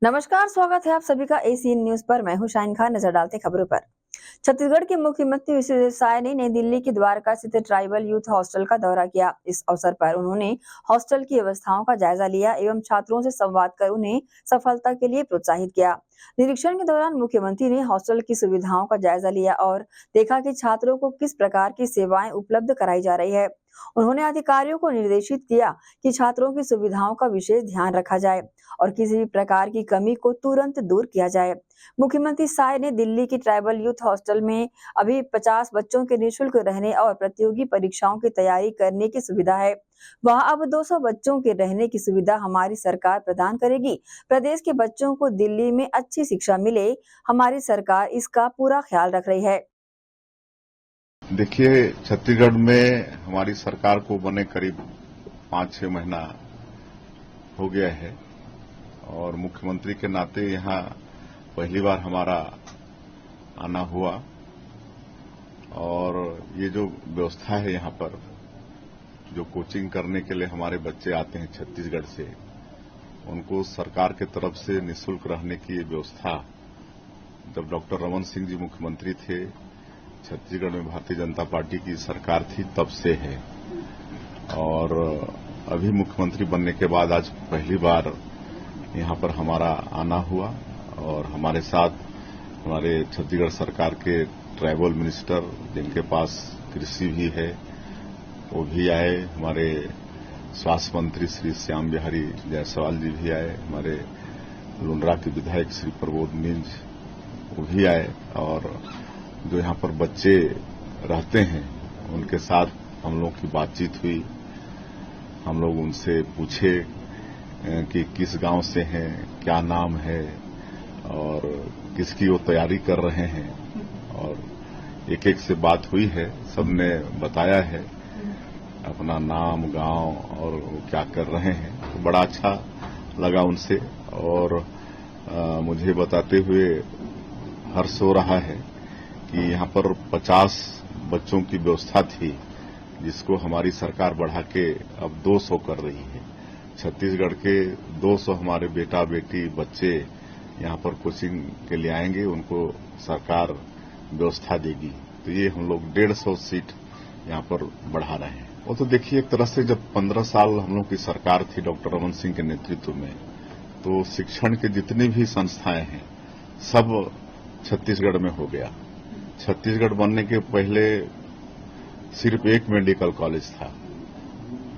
नमस्कार, स्वागत है आप सभी का एसीएन न्यूज पर। मैं हूं शाइन खान। नजर डालते खबरों पर। छत्तीसगढ़ के मुख्यमंत्री विष्णुदेव साय ने नई दिल्ली के द्वारका स्थित ट्राइबल यूथ हॉस्टल का दौरा किया। इस अवसर पर उन्होंने हॉस्टल की व्यवस्थाओं का जायजा लिया एवं छात्रों से संवाद कर उन्हें सफलता के लिए प्रोत्साहित किया। निरीक्षण के दौरान मुख्यमंत्री ने हॉस्टल की सुविधाओं का जायजा लिया और देखा कि छात्रों को किस प्रकार की सेवाएं उपलब्ध कराई जा रही है। उन्होंने अधिकारियों को निर्देशित किया कि छात्रों की सुविधाओं का विशेष ध्यान रखा जाए और किसी भी प्रकार की कमी को तुरंत दूर किया जाए। मुख्यमंत्री साय ने दिल्ली की ट्राइबल यूथ हॉस्टल में अभी 50 बच्चों के निःशुल्क रहने और प्रतियोगी परीक्षाओं की तैयारी करने की सुविधा है। वहां अब 200 बच्चों के रहने की सुविधा हमारी सरकार प्रदान करेगी। प्रदेश के बच्चों को दिल्ली में अच्छी शिक्षा मिले, हमारी सरकार इसका पूरा ख्याल रख रही है। देखिए, छत्तीसगढ़ में हमारी सरकार को बने करीब 5-6 महीना हो गया है और मुख्यमंत्री के नाते यहाँ पहली बार हमारा आना हुआ। और ये जो व्यवस्था है यहाँ पर, जो कोचिंग करने के लिए हमारे बच्चे आते हैं छत्तीसगढ़ से, उनको सरकार के तरफ से निःशुल्क रहने की व्यवस्था जब डॉक्टर रमन सिंह जी मुख्यमंत्री थे, छत्तीसगढ़ में भारतीय जनता पार्टी की सरकार थी, तब से है। और अभी मुख्यमंत्री बनने के बाद आज पहली बार यहाँ पर हमारा आना हुआ और हमारे साथ हमारे छत्तीसगढ़ सरकार के ट्राइबल मिनिस्टर, जिनके पास कृषि भी है, वो भी आए। हमारे स्वास्थ्य मंत्री श्री श्याम बिहारी जायसवाल जी भी आए। हमारे लुंड्रा के विधायक श्री प्रबोध मिंज वो भी आए। और जो यहाँ पर बच्चे रहते हैं उनके साथ हम लोग की बातचीत हुई। हम लोग उनसे पूछे कि किस गांव से हैं, क्या नाम है और किसकी वो तैयारी कर रहे हैं। और एक एक से बात हुई है, सबने बताया है अपना नाम, गांव और वो क्या कर रहे हैं। तो बड़ा अच्छा लगा उनसे। और मुझे बताते हुए हर्ष हो रहा है कि यहाँ पर 50 बच्चों की व्यवस्था थी, जिसको हमारी सरकार बढ़ा के अब 200 कर रही है। छत्तीसगढ़ के 200 हमारे बेटा बेटी बच्चे यहाँ पर कोचिंग के लिए आएंगे, उनको सरकार व्यवस्था देगी। तो ये हम लोग 150 सीट यहाँ पर बढ़ा रहे हैं। वो तो देखिए, एक तरह से जब 15 साल हम लोग की सरकार थी डॉक्टर रमन सिंह के नेतृत्व में, तो शिक्षण के जितनी भी संस्थाएं हैं सब छत्तीसगढ़ में हो गया। छत्तीसगढ़ बनने के पहले सिर्फ एक मेडिकल कॉलेज था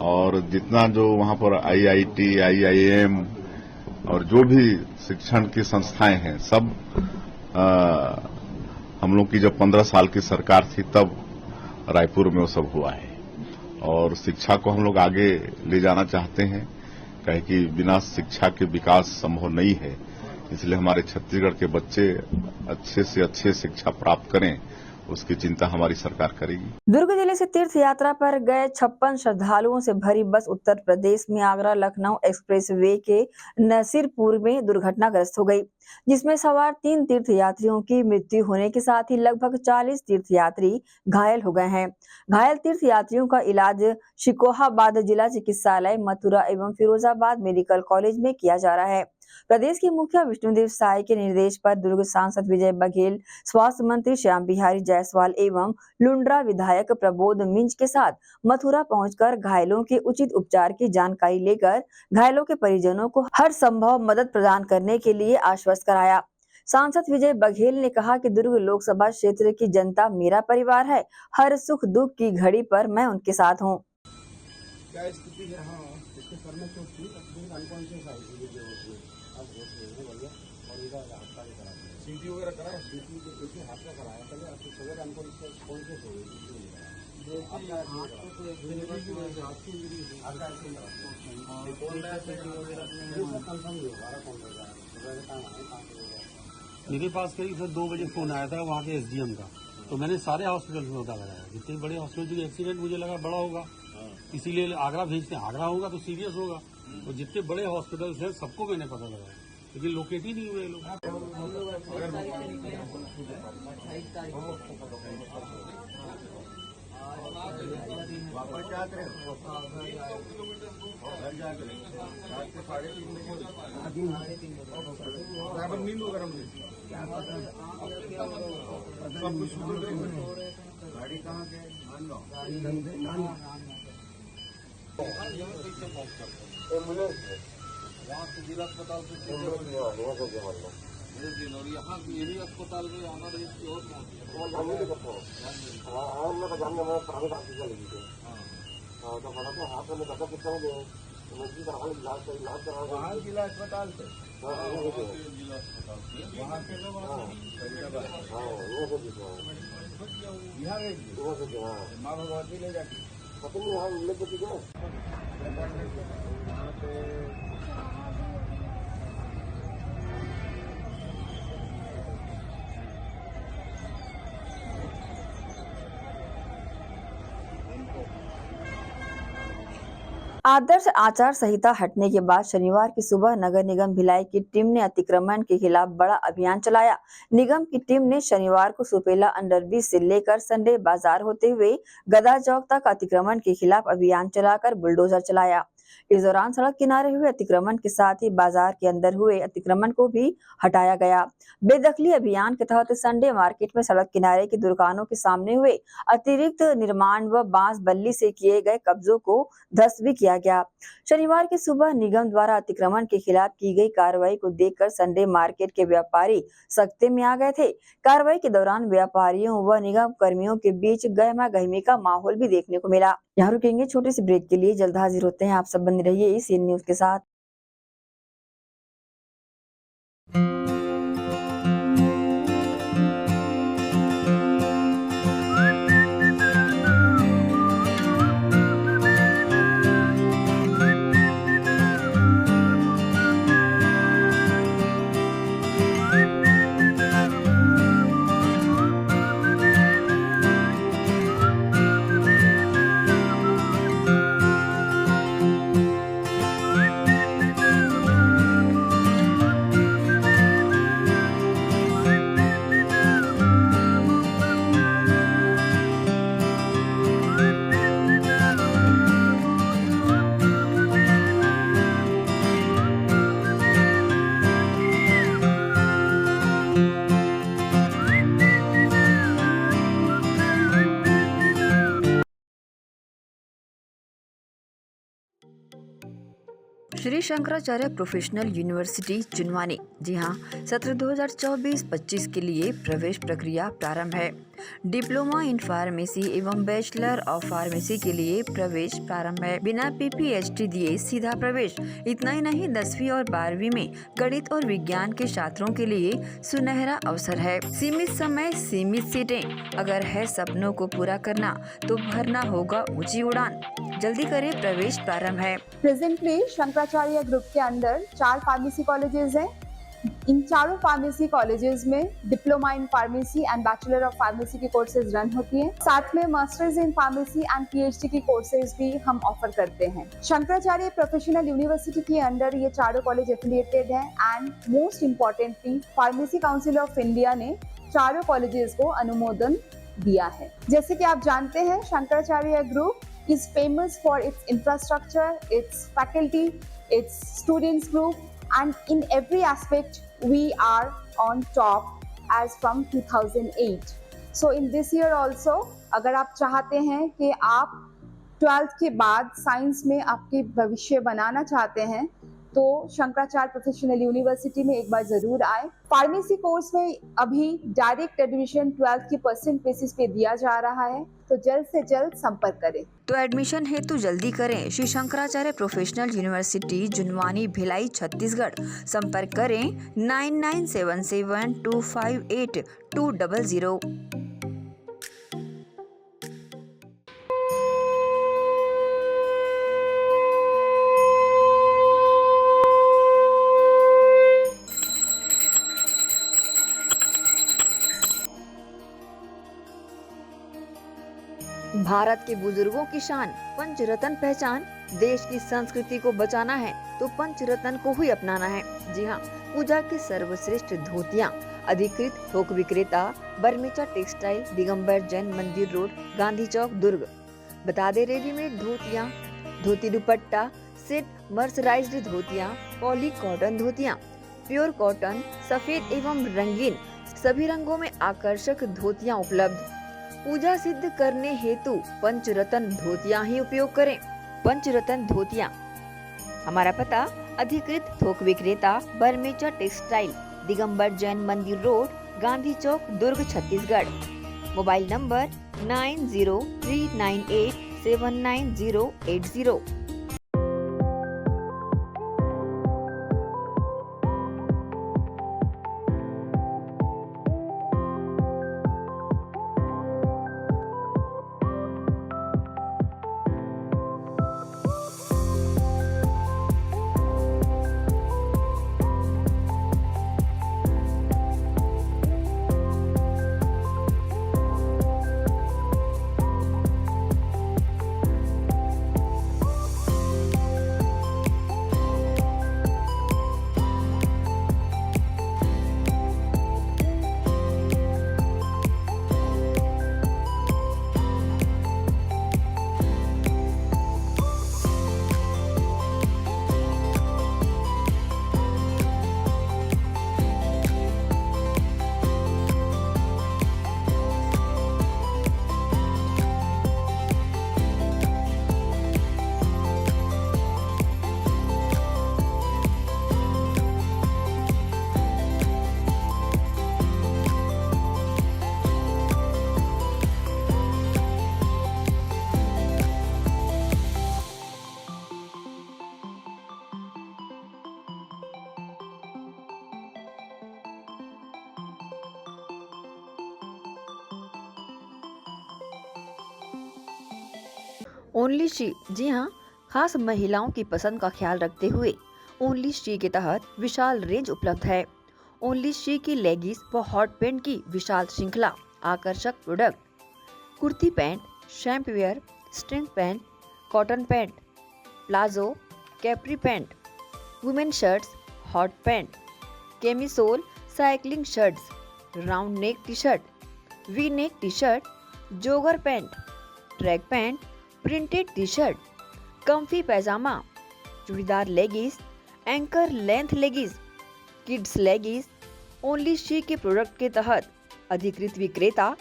और जितना जो वहां पर IIT, IIM और जो भी शिक्षण की संस्थाएं हैं सब हम लोग की जब 15 साल की सरकार थी तब रायपुर में वो सब हुआ है। और शिक्षा को हम लोग आगे ले जाना चाहते हैं, कहे कि बिना शिक्षा के विकास संभव नहीं है। इसलिए हमारे छत्तीसगढ़ के बच्चे अच्छे से अच्छे शिक्षा प्राप्त करें, उसकी चिंता हमारी सरकार करेगी। दुर्ग जिले से तीर्थ यात्रा पर गए 56 श्रद्धालुओं से भरी बस उत्तर प्रदेश में आगरा लखनऊ एक्सप्रेसवे के नसीरपुर में दुर्घटनाग्रस्त हो गई, जिसमें सवार 3 तीर्थ यात्रियों की मृत्यु होने के साथ ही लगभग 40 तीर्थ यात्री घायल हो गए हैं। घायल तीर्थ यात्रियों का इलाज शिकोहाबाद जिला चिकित्सालय, मथुरा एवं फिरोजाबाद मेडिकल कॉलेज में किया जा रहा है। प्रदेश के मुखिया विष्णुदेव साय के निर्देश पर दुर्ग सांसद विजय बघेल, स्वास्थ्य मंत्री श्याम बिहारी जायसवाल एवं लुंड्रा विधायक प्रबोध मिंज के साथ मथुरा पहुंचकर घायलों के उचित उपचार की जानकारी लेकर घायलों के परिजनों को हर संभव मदद प्रदान करने के लिए आश्वस्त कराया। सांसद विजय बघेल ने कहा कि दुर्ग लोकसभा क्षेत्र की जनता मेरा परिवार है। हर सुख दुख की घड़ी पर मैं उनके साथ हूँ। क्या स्थिति है? हाँ, इसके सर में चोट थी, अनकॉन्शियस आई थी, अब होश में है बढ़िया। और इधर हाथ का करा CT वगैरह कराया, CT के पीछे हाथ का कराया पहले, अब तो सवेरे अनकॉन्शियस हो गई। अपना हाथ को मेरे पास करीब 2 बजे फोन आया था वहाँ के SDM का, तो मैंने सारे हॉस्पिटल में पता लगाया। जितने बड़े हॉस्पिटल के एक्सीडेंट मुझे लगा बड़ा होगा, इसीलिए आगरा भेजते हैं। आगरा होगा तो सीरियस होगा, तो जितने बड़े हॉस्पिटल्स हैं सबको मैंने पता लगाया, लेकिन लोकेट ही नहीं हुए लोग। घर जाकर ड्राइवर नींद वगैरह में सब कुछ गाड़ी कहाँ के एम्बुलेंस वहाँ से जिला अस्पताल से और यहाँ यही अस्पताल में आना रही और तो बड़ा तो हाथ में कटा कितना हो गया वहाँ जिला अस्पताल से जिला अस्पताल से वहाँ के माँ भगवती ले जाती पता नहीं वहाँ लेके आदर्श आचार संहिता हटने के बाद शनिवार की सुबह नगर निगम भिलाई की टीम ने अतिक्रमण के खिलाफ बड़ा अभियान चलाया। निगम की टीम ने शनिवार को सुपेला अंडरब्रिज से लेकर संडे बाजार होते हुए गदा चौक तक अतिक्रमण के खिलाफ अभियान चलाकर बुलडोजर चलाया। इस दौरान सड़क किनारे हुए अतिक्रमण के साथ ही बाजार के अंदर हुए अतिक्रमण को भी हटाया गया। बेदखली अभियान के तहत संडे मार्केट में सड़क किनारे की दुकानों के सामने हुए अतिरिक्त निर्माण व बांस बल्ली से किए गए कब्जों को ध्वस्त भी किया गया। शनिवार की सुबह निगम द्वारा अतिक्रमण के खिलाफ की गई कार्रवाई को देखकर संडे मार्केट के व्यापारी सख्ते में आ गए थे। कार्रवाई के दौरान व्यापारियों व निगम कर्मियों के बीच गहमा गहमी का माहौल भी देखने को मिला। यहाँ रुकेंगे छोटे से ब्रेक के लिए, जल्द हाजिर होते हैं। आप सब बने रहिए इस न्यूज के साथ। श्री शंकराचार्य प्रोफेशनल यूनिवर्सिटी जुनवानी, जी हाँ, सत्र 2024-25 के लिए प्रवेश प्रक्रिया प्रारंभ है। डिप्लोमा इन फार्मेसी एवं बैचलर ऑफ फार्मेसी के लिए प्रवेश प्रारंभ है। बिना PPHD दिए सीधा प्रवेश। इतना ही नहीं, 10वीं और 12वीं में गणित और विज्ञान के छात्रों के लिए सुनहरा अवसर है। सीमित समय, सीमित सीटें। अगर है सपनों को पूरा करना तो भरना होगा ऊंची उड़ान। जल्दी करें, प्रवेश प्रारंभ है। प्रेजेंटली शंकराचार्य ग्रुप के अंदर 4 फार्मेसी कॉलेजेस हैं। इन चारों फार्मेसी कॉलेजेस में diploma in pharmacy and bachelor of pharmacy की कोर्सेज रन होती हैं। साथ में masters in pharmacy and PhD की कोर्सेज भी हम ऑफर करते हैं। शंकराचार्य प्रोफेशनल यूनिवर्सिटी के अंदर ये चारों कॉलेज एफिलिएटेड हैं and most importantly pharmacy council of India ने चारों कॉलेजेस को अनुमोदन दिया है। जैसे कि आप जानते हैं, Shankaracharya group is famous for its infrastructure, its faculty, its students group, and in every aspect we are on top as from 2008. So in this year also, अगर आप चाहते हैं कि आप 12th के बाद साइंस में आपके भविष्य बनाना चाहते हैं तो शंकराचार्य प्रोफेशनल यूनिवर्सिटी में एक बार जरूर आए। फार्मेसी कोर्स में अभी डायरेक्ट एडमिशन 12th की परसेंट बेसिस पे दिया जा रहा है, तो जल्द से जल्द संपर्क करें। तो एडमिशन हेतु जल्दी करें। Shri Shankaracharya professional university Junwani, Bhilai, Chhattisgarh. संपर्क करें 9977258200। भारत के बुजुर्गों की शान, पंचरत्न पहचान। देश की संस्कृति को बचाना है तो पंचरत्न को ही अपनाना है। जी हाँ, पूजा की सर्वश्रेष्ठ धोतियाँ। अधिकृत थोक विक्रेता बर्मेचा टेक्सटाइल, दिगंबर जैन मंदिर रोड, गांधी चौक, दुर्ग। बता दे, रेडीमेड धोतियाँ, धोती दुपट्टा सेट, मर्सराइज्ड धोतियाँ, पॉली कॉटन धोतियाँ, प्योर कॉटन, सफेद एवं रंगीन सभी रंगों में आकर्षक धोतियां उपलब्ध। पूजा सिद्ध करने हेतु पंचरत्न धोतियां ही उपयोग करें। पंचरत्न धोतियां। हमारा पता अधिकृत थोक विक्रेता Barmecha textile, Digambar Jain Mandir road, Gandhi Chowk, Durg, Chhattisgarh. Mobile number 9039879080। Only she. जी हाँ, खास महिलाओं की पसंद का ख्याल रखते हुए ओनली शी के तहत विशाल रेंज उपलब्ध है। ओनली शी की लेगिस व हॉट पैंट की विशाल श्रृंखला, आकर्षक product, kurti pant, shapewear, string pant, cotton pant, palazzo, capri pant, women shirts, hot pant, camisole, cycling shirts, round neck T shirt, V neck T shirt, jogger pant, track pant, printed T shirt, comfy pyjama, churidar leggings, ankle length leggings, kids leggings. Only she के product के तहत अधिकृत विक्रेता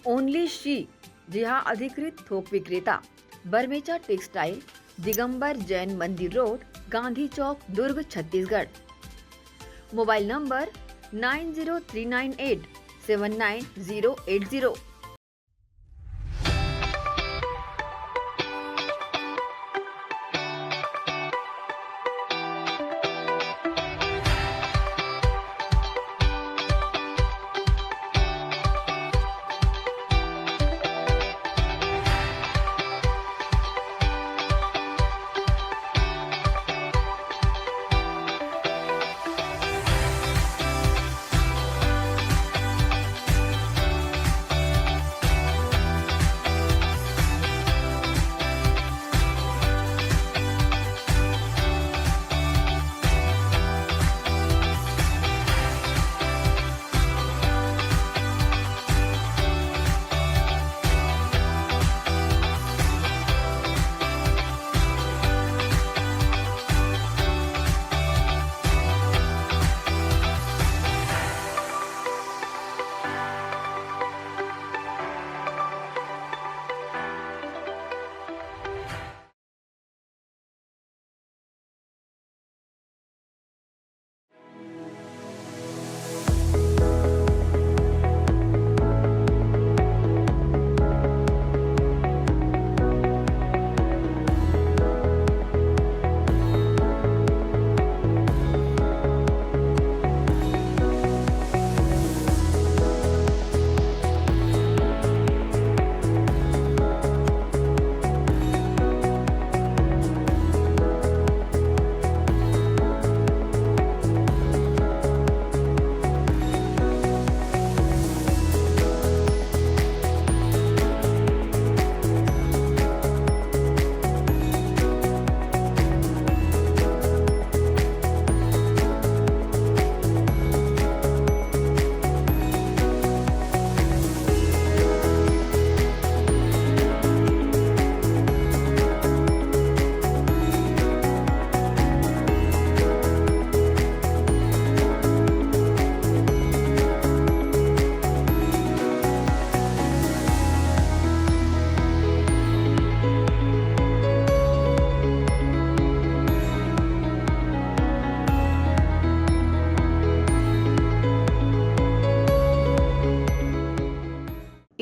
only she. जी हाँ, अधिकृत थोक विक्रेता Barmecha textile, Digambar Jain Mandir road, Gandhi Chowk, Durg, Chhattisgarh. Mobile number 9039879080।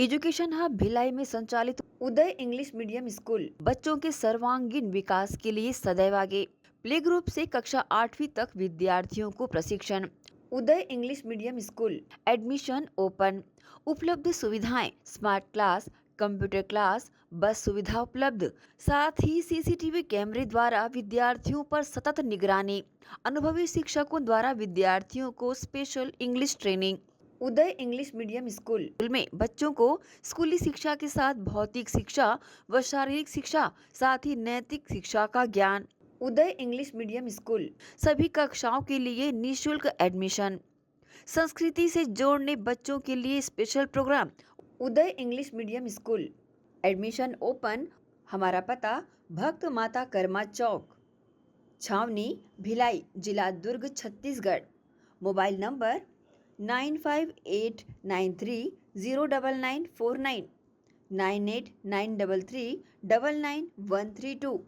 Education hub Bhilai में संचालित उदय इंग्लिश मीडियम स्कूल बच्चों के सर्वांगीण विकास के लिए सदैव आगे। प्ले ग्रुप से कक्षा 8वीं तक विद्यार्थियों को प्रशिक्षण। Uday English medium school admission open. उपलब्ध सुविधाएं स्मार्ट क्लास, कंप्यूटर क्लास, बस सुविधा उपलब्ध, साथ ही सीसीटीवी कैमरे द्वारा विद्यार्थियों पर सतत निगरानी। अनुभवी शिक्षकों द्वारा विद्यार्थियों को स्पेशल इंग्लिश ट्रेनिंग। उदय इंग्लिश मीडियम स्कूल में बच्चों को स्कूली शिक्षा के साथ भौतिक शिक्षा व शारीरिक शिक्षा, साथ ही नैतिक शिक्षा का ज्ञान। उदय इंग्लिश मीडियम स्कूल सभी कक्षाओं के लिए निःशुल्क एडमिशन। संस्कृति से जोड़ने बच्चों के लिए special program. Uday English medium school admission open. हमारा पता भक्त माता कर्मा चौक, छावनी, भिलाई, जिला Durg, Chhattisgarh. Mobile number 9589309949, 9893399132।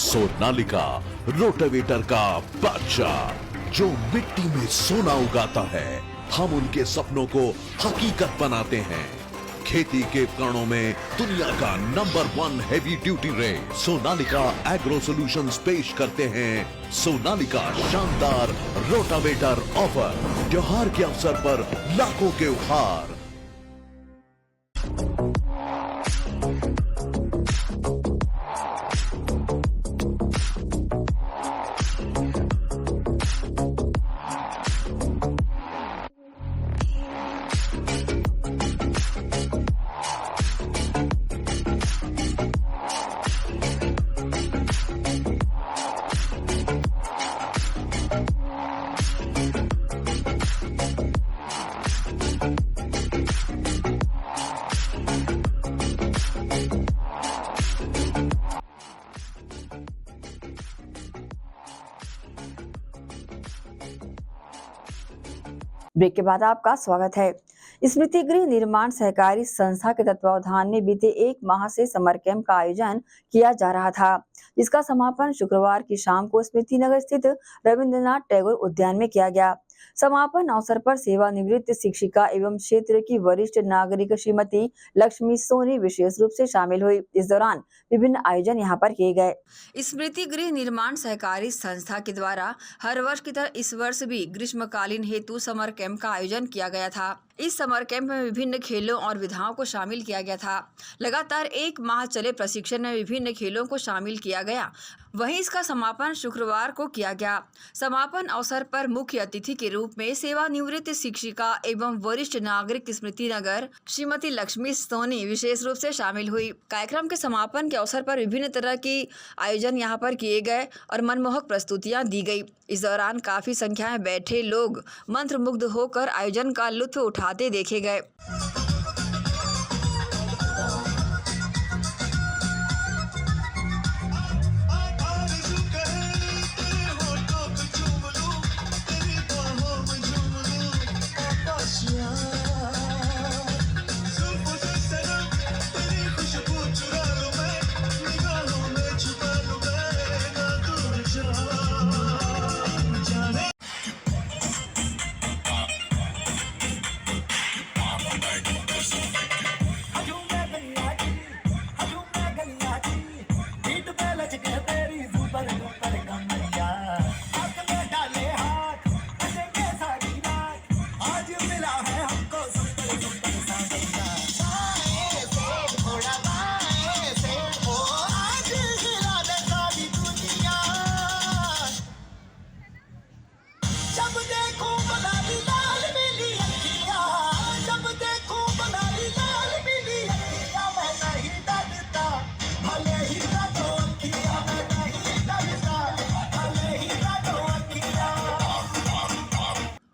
Sonalika rotavator का बादशाह जो मिट्टी में सोना उगाता है। हम उनके सपनों को हकीकत बनाते हैं। खेती के उपकरणों में दुनिया का number 1 heavy duty rate Sonalika agro solutions पेश करते हैं सोनालिका शानदार रोटावेटर ऑफर। त्योहार के अवसर पर लाखों के उपहार। ब्रेक के बाद आपका स्वागत है। स्मृति गृह निर्माण सहकारी संस्था के तत्वावधान में बीते 1 माह से समर कैंप का आयोजन किया जा रहा था, जिसका समापन शुक्रवार की शाम को स्मृति नगर स्थित रविंद्रनाथ टैगोर उद्यान में किया गया। समापन अवसर पर सेवानिवृत्त शिक्षिका एवं क्षेत्र की वरिष्ठ नागरिक श्रीमती लक्ष्मी सोनी विशेष रूप से शामिल हुई। इस दौरान विभिन्न आयोजन यहाँ पर किए गए। स्मृति गृह निर्माण सहकारी संस्था के द्वारा हर वर्ष की तरह इस वर्ष भी ग्रीष्मकालीन हेतु समर कैंप का आयोजन किया गया था। इस समर कैंप में विभिन्न खेलों और विधाओं को शामिल किया गया था। लगातार 1 माह चले प्रशिक्षण में विभिन्न खेलों को शामिल किया गया। वहीं इसका समापन शुक्रवार को किया गया। समापन अवसर पर मुख्य अतिथि के रूप में सेवानिवृत्त शिक्षिका एवं वरिष्ठ नागरिक स्मृति नगर श्रीमती लक्ष्मी सोनी विशेष रूप से शामिल हुई। कार्यक्रम के समापन के अवसर पर विभिन्न तरह की आयोजन यहाँ पर किए गए और मनमोहक प्रस्तुतियां दी गई। इस दौरान काफी संख्या में बैठे लोग मंत्रमुग्ध होकर आयोजन का लुत्फ उठाते देखे गए।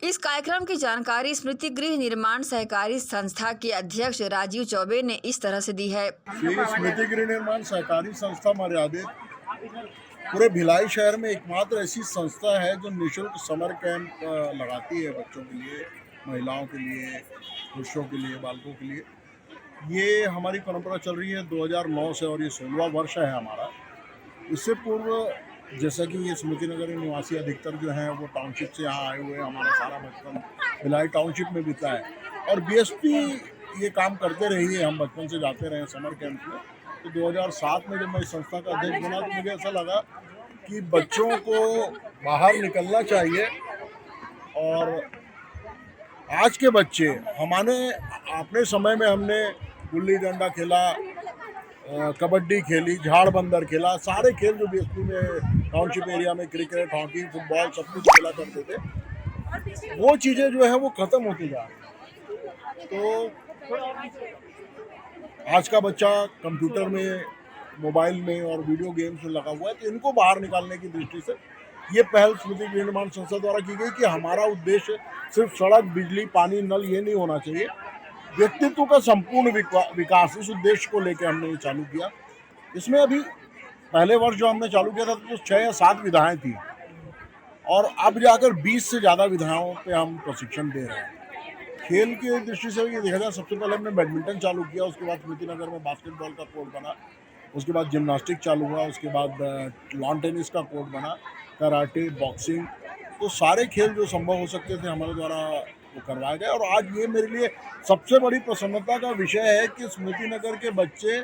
इस कार्यक्रम की जानकारी स्मृति गृह निर्माण सहकारी संस्था के अध्यक्ष राजीव चौबे ने इस तरह से दी है। श्री स्मृति गृह निर्माण सहकारी संस्था मर्यादित पूरे भिलाई शहर में एकमात्र ऐसी संस्था है जो निःशुल्क समर कैंप लगाती है बच्चों के लिए, महिलाओं के लिए, पुरुषों के लिए, बालकों के लिए। ये हमारी परंपरा चल रही है 2009 से और ये 16वां वर्ष है हमारा। इससे पूर्व जैसा कि ये स्मृति नगर निवासी अधिकतर जो हैं वो टाउनशिप से यहाँ आए हुए हैं। हमारा सारा बचपन भिलाई टाउनशिप में बीता है और बीएसपी ये काम करते रही है। हम बचपन से जाते रहे समर कैंप में। तो 2007 में जब मैं इस संस्था का अध्यक्ष बना तो मुझे ऐसा लगा कि बच्चों को बाहर निकलना चाहिए। और आज के बच्चे हमारे अपने समय में हमने गुल्ली डंडा खेला, कबड्डी खेली, झाड़ बंदर खेला, सारे खेल जो बीएसपी में टाउनशिप एरिया में क्रिकेट, हॉकी, फुटबॉल सब कुछ खेला करते थे, वो चीज़ें जो है वो ख़त्म होती जा रही। तो आज का बच्चा कंप्यूटर में, मोबाइल में और वीडियो गेम्स में लगा हुआ है। तो इनको बाहर निकालने की दृष्टि से ये पहल स्मृति गृह निर्माण संस्था द्वारा की गई कि हमारा उद्देश्य सिर्फ सड़क, बिजली, पानी, नल ये नहीं होना चाहिए, व्यक्तित्व का संपूर्ण विकास। इस उद्देश्य को लेकर हमने ये चालू किया। इसमें अभी पहले वर्ष जो हमने चालू किया था तो 6 या 7 विधाएं थी और अब जाकर 20 से ज़्यादा विधाओं पे हम प्रशिक्षण दे रहे हैं। खेल की दृष्टि से ये देखा जाए, सबसे पहले हमने बैडमिंटन चालू किया, उसके बाद स्मृति नगर में बास्केटबॉल का कोर्ट बना, उसके बाद जिम्नास्टिक चालू हुआ, उसके बाद लॉन टेनिस का कोर्ट बना, कराटे, बॉक्सिंग। तो सारे खेल जो संभव हो सकते थे हमारे द्वारा वो करवाए गए। और आज ये मेरे लिए सबसे बड़ी प्रसन्नता का विषय है कि स्मृति नगर के बच्चे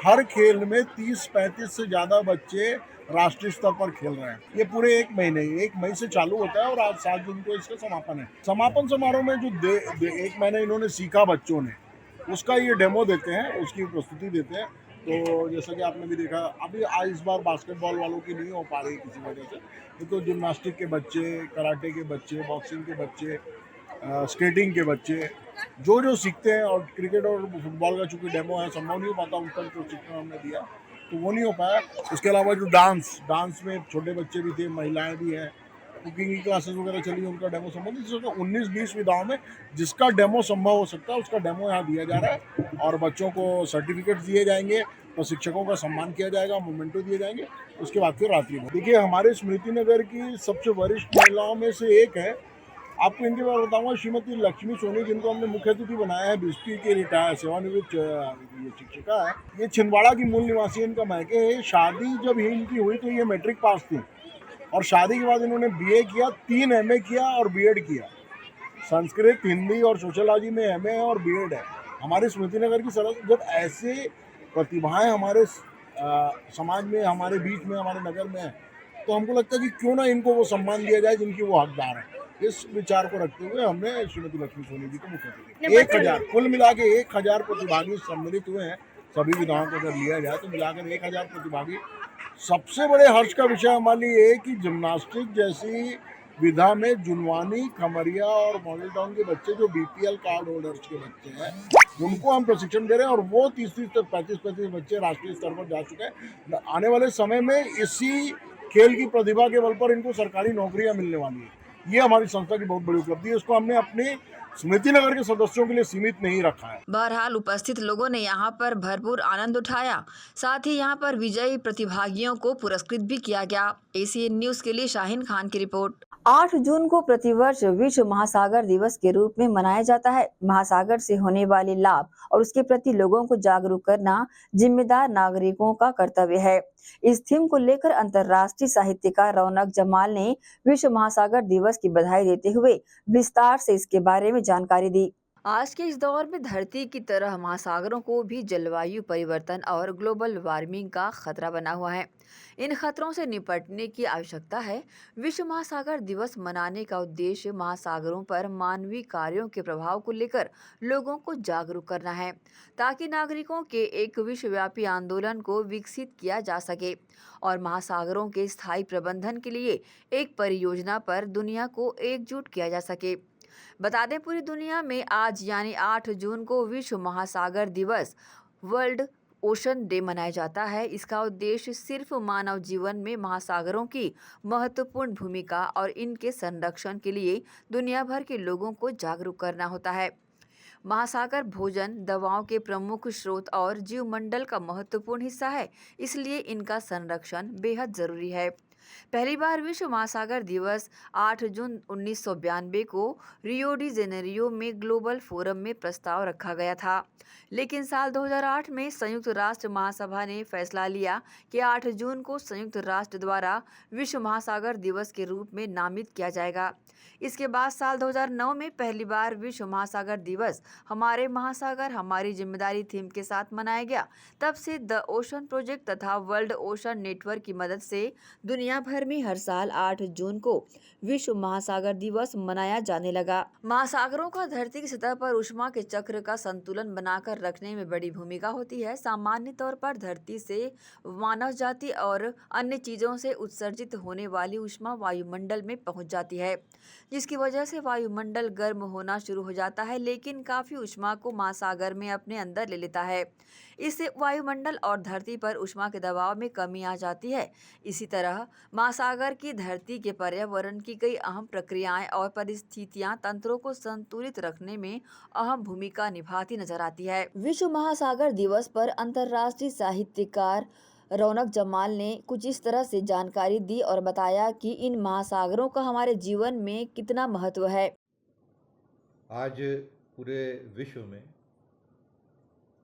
हर खेल में 30-35 से ज़्यादा बच्चे राष्ट्रीय स्तर पर खेल रहे हैं। ये पूरे 1 मई से चालू होता है और आज 7 जून को इसका समापन है। समापन समारोह में जो 1 महीने इन्होंने सीखा बच्चों ने, उसका ये डेमो देते हैं, उसकी प्रस्तुति देते हैं। तो जैसा कि आपने भी देखा, अभी आज इस बार बास्केटबॉल वालों की नहीं हो पा रही किसी वजह से, तो जिम्नास्टिक के बच्चे, कराटे के बच्चे, बॉक्सिंग के बच्चे, स्केटिंग के बच्चे जो सीखते हैं। और क्रिकेट और फुटबॉल का चूँकि डेमो है, संभव नहीं हो पाता, उनका प्रशिक्षण हमने दिया तो वो नहीं हो पाया। उसके अलावा जो डांस में छोटे बच्चे भी थे, महिलाएं भी हैं, कुकिंग की क्लासेस वगैरह चली, उनका डेमो संभव नहीं। 19-20 विधाओं में जिसका डेमो संभव हो सकता है उसका डेमो यहाँ दिया जा रहा है और बच्चों को सर्टिफिकेट दिए जाएंगे, प्रशिक्षकों का सम्मान किया जाएगा, मोमेंटो दिए जाएंगे। उसके बाद फिर रात्रि में देखिए, हमारे स्मृति नगर की सबसे वरिष्ठ महिलाओं में से एक है। आपको इनके बारे में बताऊंगा, श्रीमती लक्ष्मी सोनी, जिनको हमने मुख्य अतिथि बनाया है। बीएसपी के रिटायर सेवानिवृत्त शिक्षिका है। ये छिंदवाड़ा की मूल निवासी इनका मायके है। शादी जब इनकी हुई तो ये मैट्रिक पास थी और शादी के बाद इन्होंने बीए किया, 3 एमए किया और बीएड किया। संस्कृत, हिंदी और सोशियोलॉजी में एमए और बीएड है। हमारे स्मृति नगर की सड़क, जब ऐसे प्रतिभाएं हमारे समाज में, हमारे बीच में, हमारे नगर में है, तो हमको लगता है कि क्यों ना इनको वो सम्मान दिया जाए जिनकी वो हकदार है। इस विचार को रखते हुए हमने श्रीमती लक्ष्मी सोनी जी को मुख्य अतिथि 1000 कुल मिला के 1000 प्रतिभागी सम्मिलित हुए हैं। सभी विधाओं को अगर लिया जाए तो मिलाकर 1000 प्रतिभागी। सबसे बड़े हर्ष का विषय हमारे लिए ये कि जिम्नास्टिक जैसी विधा में जुनवानी, खमरिया और मॉडल टाउन के बच्चे जो बीपीएल कार्ड होल्डर्स के बच्चे हैं, उनको हम प्रशिक्षण दे रहे हैं और वो 30-30 तक 35-35 बच्चे राष्ट्रीय स्तर पर जा चुके हैं। आने वाले समय में इसी खेल की प्रतिभा के बल पर इनको सरकारी नौकरियां मिलने वाली है। ये हमारी संस्था की बहुत बड़ी उपलब्धि है। इसको हमने अपने स्मृति नगर के सदस्यों के लिए सीमित नहीं रखा है। बहरहाल उपस्थित लोगों ने यहाँ पर भरपूर आनंद उठाया। साथ ही यहाँ पर विजयी प्रतिभागियों को पुरस्कृत भी किया गया। एसीएन न्यूज के लिए शाहीन खान की रिपोर्ट। 8 जून को प्रतिवर्ष विश्व महासागर दिवस के रूप में मनाया जाता है। महासागर से होने वाले लाभ और उसके प्रति लोगों को जागरूक करना जिम्मेदार नागरिकों का कर्तव्य है। इस थीम को लेकर अंतर्राष्ट्रीय साहित्यकार रौनक जमाल ने विश्व महासागर दिवस की बधाई देते हुए विस्तार से इसके बारे में जानकारी दी। आज के इस दौर में धरती की तरह महासागरों को भी जलवायु परिवर्तन और ग्लोबल वार्मिंग का खतरा बना हुआ है। इन खतरों से निपटने की आवश्यकता है। विश्व महासागर दिवस मनाने का उद्देश्य महासागरों पर मानवीय कार्यों के प्रभाव को लेकर लोगों को जागरूक करना है, ताकि नागरिकों के एक विश्वव्यापी आंदोलन को विकसित किया जा सके और महासागरों के स्थायी प्रबंधन के लिए एक परियोजना पर दुनिया को एकजुट किया जा सके। बता दें, पूरी दुनिया में आज यानी 8 जून को विश्व महासागर दिवस वर्ल्ड ओशन डे मनाया जाता है। इसका उद्देश्य सिर्फ मानव जीवन में महासागरों की महत्वपूर्ण भूमिका और इनके संरक्षण के लिए दुनिया भर के लोगों को जागरूक करना होता है। महासागर भोजन, दवाओं के प्रमुख स्रोत और जीवमंडल का महत्वपूर्ण हिस्सा है, इसलिए इनका संरक्षण बेहद जरूरी है। पहली बार विश्व महासागर दिवस 8 जून 1992 को रियो डी जेनेरियो में ग्लोबल फोरम में प्रस्ताव रखा गया था, लेकिन साल 2008 में संयुक्त राष्ट्र महासभा ने फैसला लिया कि 8 जून को संयुक्त राष्ट्र द्वारा विश्व महासागर दिवस के रूप में नामित किया जाएगा। इसके बाद साल 2009 में पहली बार विश्व महासागर दिवस हमारे महासागर हमारी जिम्मेदारी थीम के साथ मनाया गया। तब से द ओशन प्रोजेक्ट तथा वर्ल्ड ओशन नेटवर्क की मदद से दुनिया भर में हर साल 8 जून को विश्व महासागर दिवस मनाया जाने लगा। महासागरों का धरती की सतह पर ऊष्मा के चक्र का संतुलन बनाकर रखने में बड़ी भूमिका होती है। सामान्य तौर पर धरती से मानव जाति और अन्य चीजों से उत्सर्जित होने वाली ऊष्मा वायुमंडल में पहुंच जाती है, जिसकी वजह से वायुमंडल गर्म होना शुरू हो जाता है, लेकिन काफी ऊष्मा को महासागर में अपने अंदर ले लेता है। इससे वायुमंडल और धरती पर ऊष्मा के दबाव में कमी आ जाती है। इसी तरह महासागर की धरती के पर्यावरण की कई अहम प्रक्रियाएं और परिस्थितियां तंत्रों को संतुलित रखने में अहम भूमिका निभाती नजर आती है। विश्व महासागर दिवस पर अंतर्राष्ट्रीय साहित्यकार रौनक जमाल ने कुछ इस तरह से जानकारी दी और बताया कि इन महासागरों का हमारे जीवन में कितना महत्व है। आज पूरे विश्व में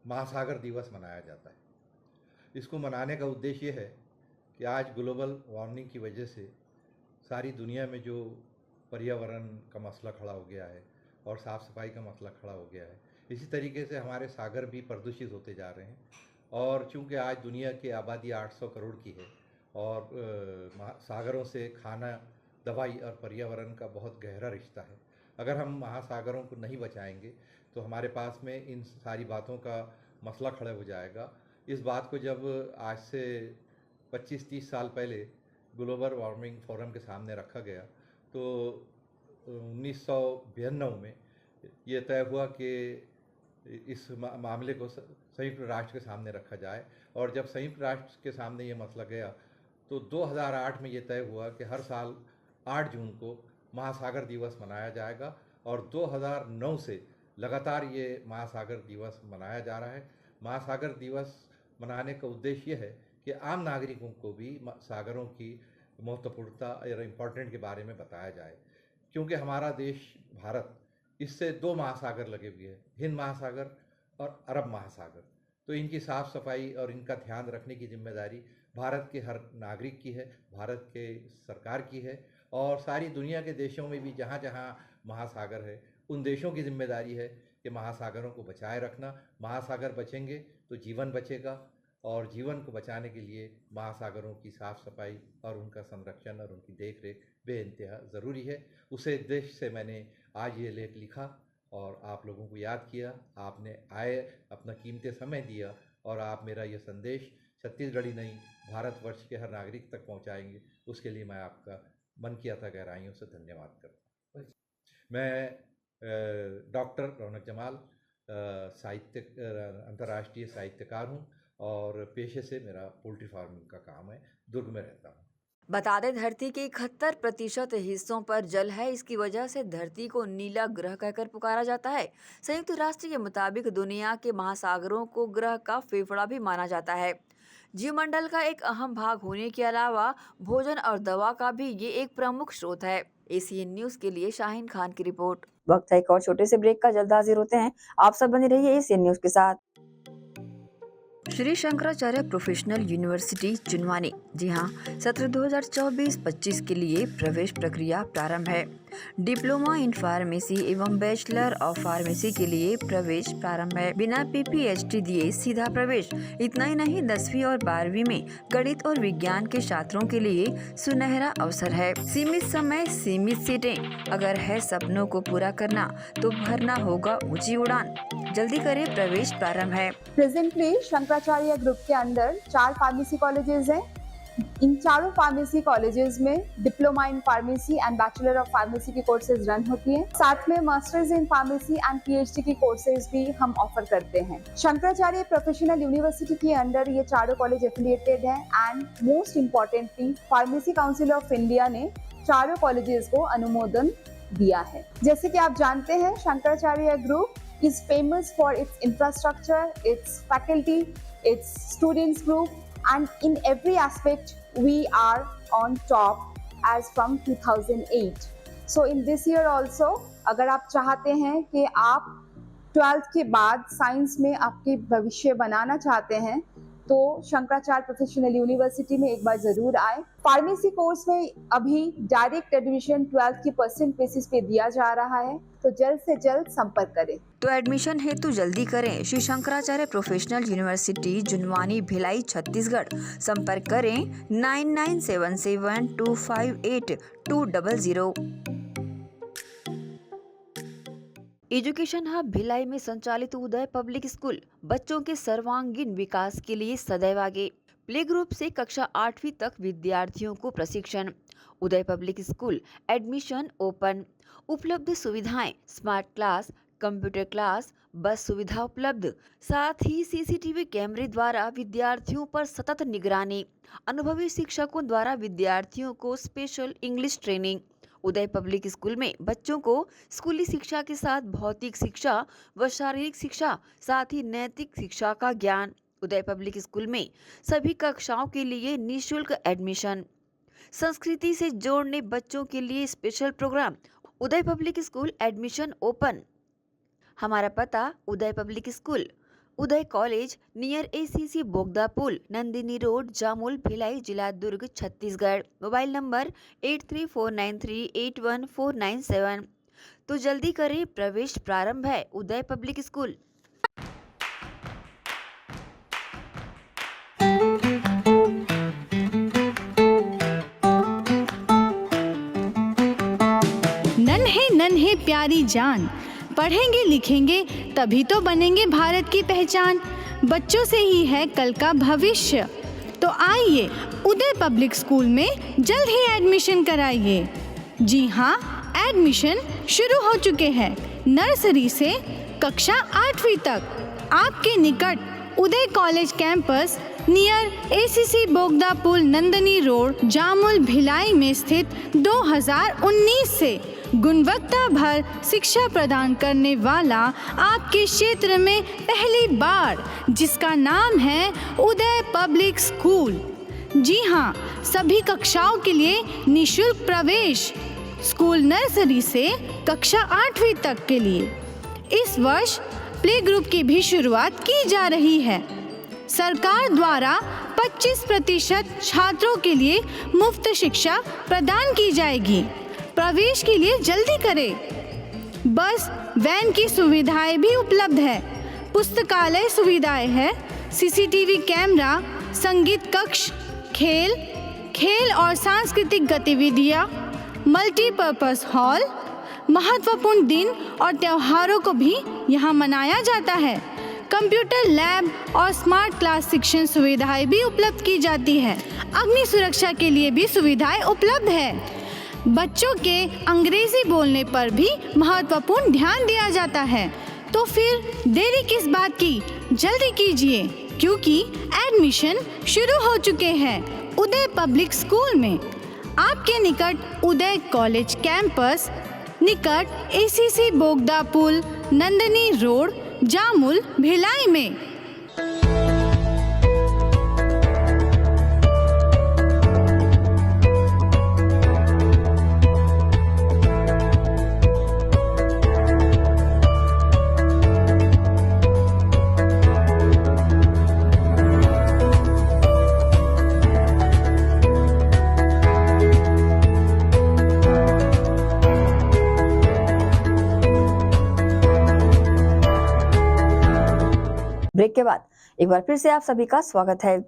महासागर दिवस मनाया जाता है। इसको मनाने का उद्देश्य ये है कि आज ग्लोबल वार्मिंग की वजह से सारी दुनिया में जो पर्यावरण का मसला खड़ा हो गया है और साफ़ सफाई का मसला खड़ा हो गया है, इसी तरीके से हमारे सागर भी प्रदूषित होते जा रहे हैं। और चूंकि आज दुनिया की आबादी 800 करोड़ की है और सागरों से खाना, दवाई और पर्यावरण का बहुत गहरा रिश्ता है। अगर हम महासागरों को नहीं बचाएंगे तो हमारे पास में इन सारी बातों का मसला खड़ा हो जाएगा। इस बात को जब आज से 25-30 साल पहले ग्लोबल वार्मिंग फोरम के सामने रखा गया तो 1992 में ये तय हुआ कि इस मामले को संयुक्त राष्ट्र के सामने रखा जाए। और जब संयुक्त राष्ट्र के सामने ये मसला गया तो 2008 में ये तय हुआ कि हर साल 8 जून को महासागर दिवस मनाया जाएगा और 2009 से लगातार ये महासागर दिवस मनाया जा रहा है। महासागर दिवस मनाने का उद्देश्य है कि आम नागरिकों को भी सागरों की महत्वपूर्णता और इम्पोर्टेंट के बारे में बताया जाए, क्योंकि हमारा देश भारत इससे 2 महासागर लगे हुए हैं, हिंद महासागर और अरब महासागर। तो इनकी साफ़ सफाई और इनका ध्यान रखने की जिम्मेदारी भारत के हर नागरिक की है, भारत के सरकार की है और सारी दुनिया के देशों में भी जहाँ जहाँ महासागर है उन देशों की जिम्मेदारी है कि महासागरों को बचाए रखना। महासागर बचेंगे तो जीवन बचेगा और जीवन को बचाने के लिए महासागरों की साफ़ सफाई और उनका संरक्षण और उनकी देखरेख बेइंतहा ज़रूरी है। उसे उद्देश्य से मैंने आज ये लेख लिखा और आप लोगों को याद किया। आपने आए अपना कीमती समय दिया और आप मेरा ये संदेश छत्तीसगढ़ ही नहीं भारतवर्ष के हर नागरिक तक पहुंचाएंगे, उसके लिए मैं आपका मन की अतः गहराइयों से धन्यवाद करता हूँ। मैं डॉक्टर रौनक जमाल साहित्य अंतर्राष्ट्रीय साहित्यकार हूँ और पेशे से मेरा पोल्ट्री फार्मिंग का काम है। दुर्ग में रहता हूँ। बता दें, धरती के 71% हिस्सों पर जल है। इसकी वजह से धरती को नीला ग्रह कहकर पुकारा जाता है। संयुक्त राष्ट्र के मुताबिक दुनिया के महासागरों को ग्रह का फेफड़ा भी माना जाता है। जीवमंडल का एक अहम भाग होने के अलावा भोजन और दवा का भी ये एक प्रमुख स्रोत है। एसीएन न्यूज के लिए शाहीन खान की रिपोर्ट। वक्त है एक और छोटे से ब्रेक का, जल्द हाजिर होते हैं। आप सब बने रहिए एसीएन न्यूज के साथ। श्री शंकराचार्य प्रोफेशनल यूनिवर्सिटी जुनवानी, जी हाँ, सत्र 2024-25 के लिए प्रवेश प्रक्रिया प्रारंभ है। डिप्लोमा इन फार्मेसी एवं बैचलर ऑफ फार्मेसी के लिए प्रवेश प्रारंभ है। बिना PPHD दिए सीधा प्रवेश। इतना ही नहीं, 10वीं और 12वीं में गणित और विज्ञान के छात्रों के लिए सुनहरा अवसर है। सीमित समय, सीमित सीटें। अगर है सपनों को पूरा करना तो भरना होगा ऊंची उड़ान। जल्दी करें, प्रवेश प्रारंभ है। प्रेजेंटली शंकराचार्य ग्रुप के अंदर 4 फार्मेसी कॉलेजेस हैं। इन चारों फार्मेसी कॉलेजेस में diploma in pharmacy and bachelor of pharmacy की कोर्सेज रन होती हैं। साथ में masters in pharmacy and PhD की कोर्सेज भी हम ऑफर करते हैं। शंकराचार्य प्रोफेशनल यूनिवर्सिटी के अंडर ये चारों कॉलेज एफिलिएटेड हैं and most importantly pharmacy council of India ने चारों कॉलेजेस को अनुमोदन दिया है। जैसे कि आप जानते हैं, Shankaracharya group is famous for its infrastructure, its faculty, its students group, and in every aspect we are on top as from 2008. So in this year also, अगर आप चाहते हैं कि आप 12th के बाद साइंस में आपके भविष्य बनाना चाहते हैं तो शंकराचार्य प्रोफेशनल यूनिवर्सिटी में एक बार जरूर आए। फार्मेसी कोर्स में अभी डायरेक्ट एडमिशन 12th की % बेसिस पे दिया जा रहा है, तो जल्द से जल्द संपर्क करें। तो एडमिशन हेतु जल्दी करें। Shri Shankaracharya professional university Junwani, Bhilai, Chhattisgarh. संपर्क करें 9977258200। एजुकेशन हब भिलाई में संचालित उदय पब्लिक स्कूल बच्चों के सर्वांगीण विकास के लिए सदैव आगे। प्ले ग्रुप से कक्षा 8वीं तक विद्यार्थियों को प्रशिक्षण। उदय पब्लिक स्कूल एडमिशन ओपन। उपलब्ध सुविधाएं, स्मार्ट क्लास, कंप्यूटर क्लास, बस सुविधा उपलब्ध। साथ ही CCTV कैमरे द्वारा विद्यार्थियों पर सतत निगरानी। अनुभवी शिक्षकों द्वारा विद्यार्थियों को स्पेशल इंग्लिश ट्रेनिंग। उदय पब्लिक स्कूल में बच्चों को स्कूली शिक्षा के साथ भौतिक शिक्षा व शारीरिक शिक्षा, साथ ही नैतिक शिक्षा का ज्ञान। उदय पब्लिक स्कूल में सभी कक्षाओं के लिए निःशुल्क एडमिशन। संस्कृति से जोड़ने बच्चों के लिए स्पेशल प्रोग्राम। उदय पब्लिक स्कूल एडमिशन ओपन। हमारा पता: उदय पब्लिक स्कूल, उदय कॉलेज, नियर ACC बोगदा पुल, नंदिनी रोड, जामुल, भिलाई, जिला दुर्ग, छत्तीसगढ़। Mobile number 8349381497। तो जल्दी करें, प्रवेश प्रारंभ है। उदय पब्लिक स्कूल। नन्हे नन्हे प्यारी जान, पढ़ेंगे लिखेंगे तभी तो बनेंगे भारत की पहचान। बच्चों से ही है कल का भविष्य, तो आइए उदय पब्लिक स्कूल में जल्द ही एडमिशन कराइए। जी हाँ, एडमिशन शुरू हो चुके हैं। नर्सरी से कक्षा 8वीं तक आपके निकट उदय कॉलेज कैंपस नियर ACC बोगदा पुल, नंदिनी रोड, जामुल, भिलाई में स्थित 2019 से गुणवत्ता भर शिक्षा प्रदान करने वाला आपके क्षेत्र में पहली बार, जिसका नाम है उदय पब्लिक स्कूल। जी हाँ, सभी कक्षाओं के लिए निःशुल्क प्रवेश। स्कूल नर्सरी से कक्षा 8वीं तक के लिए इस वर्ष प्ले ग्रुप की भी शुरुआत की जा रही है। सरकार द्वारा 25% छात्रों के लिए मुफ्त शिक्षा प्रदान की जाएगी। प्रवेश के लिए जल्दी करें। बस वैन की सुविधाएं भी उपलब्ध है। पुस्तकालय सुविधाएं है, सीसीटीवी कैमरा, संगीत कक्ष, खेल और सांस्कृतिक गतिविधियां, मल्टीपर्पज हॉल, महत्वपूर्ण दिन और त्योहारों को भी यहाँ मनाया जाता है। कंप्यूटर लैब और स्मार्ट क्लास शिक्षण सुविधाएं भी उपलब्ध की जाती है। अग्नि सुरक्षा के लिए भी सुविधाएं उपलब्ध है। बच्चों के अंग्रेजी बोलने पर भी महत्वपूर्ण ध्यान दिया जाता है। तो फिर देरी किस बात की, जल्दी कीजिए क्योंकि एडमिशन शुरू हो चुके हैं। उदय पब्लिक स्कूल में आपके निकट उदय कॉलेज कैंपस निकट एसीसी बोगदा पुल, नंदनी रोड, जामुल, भिलाई में। ब्रेक के बाद एक बार फिर से आप सभी का स्वागत है।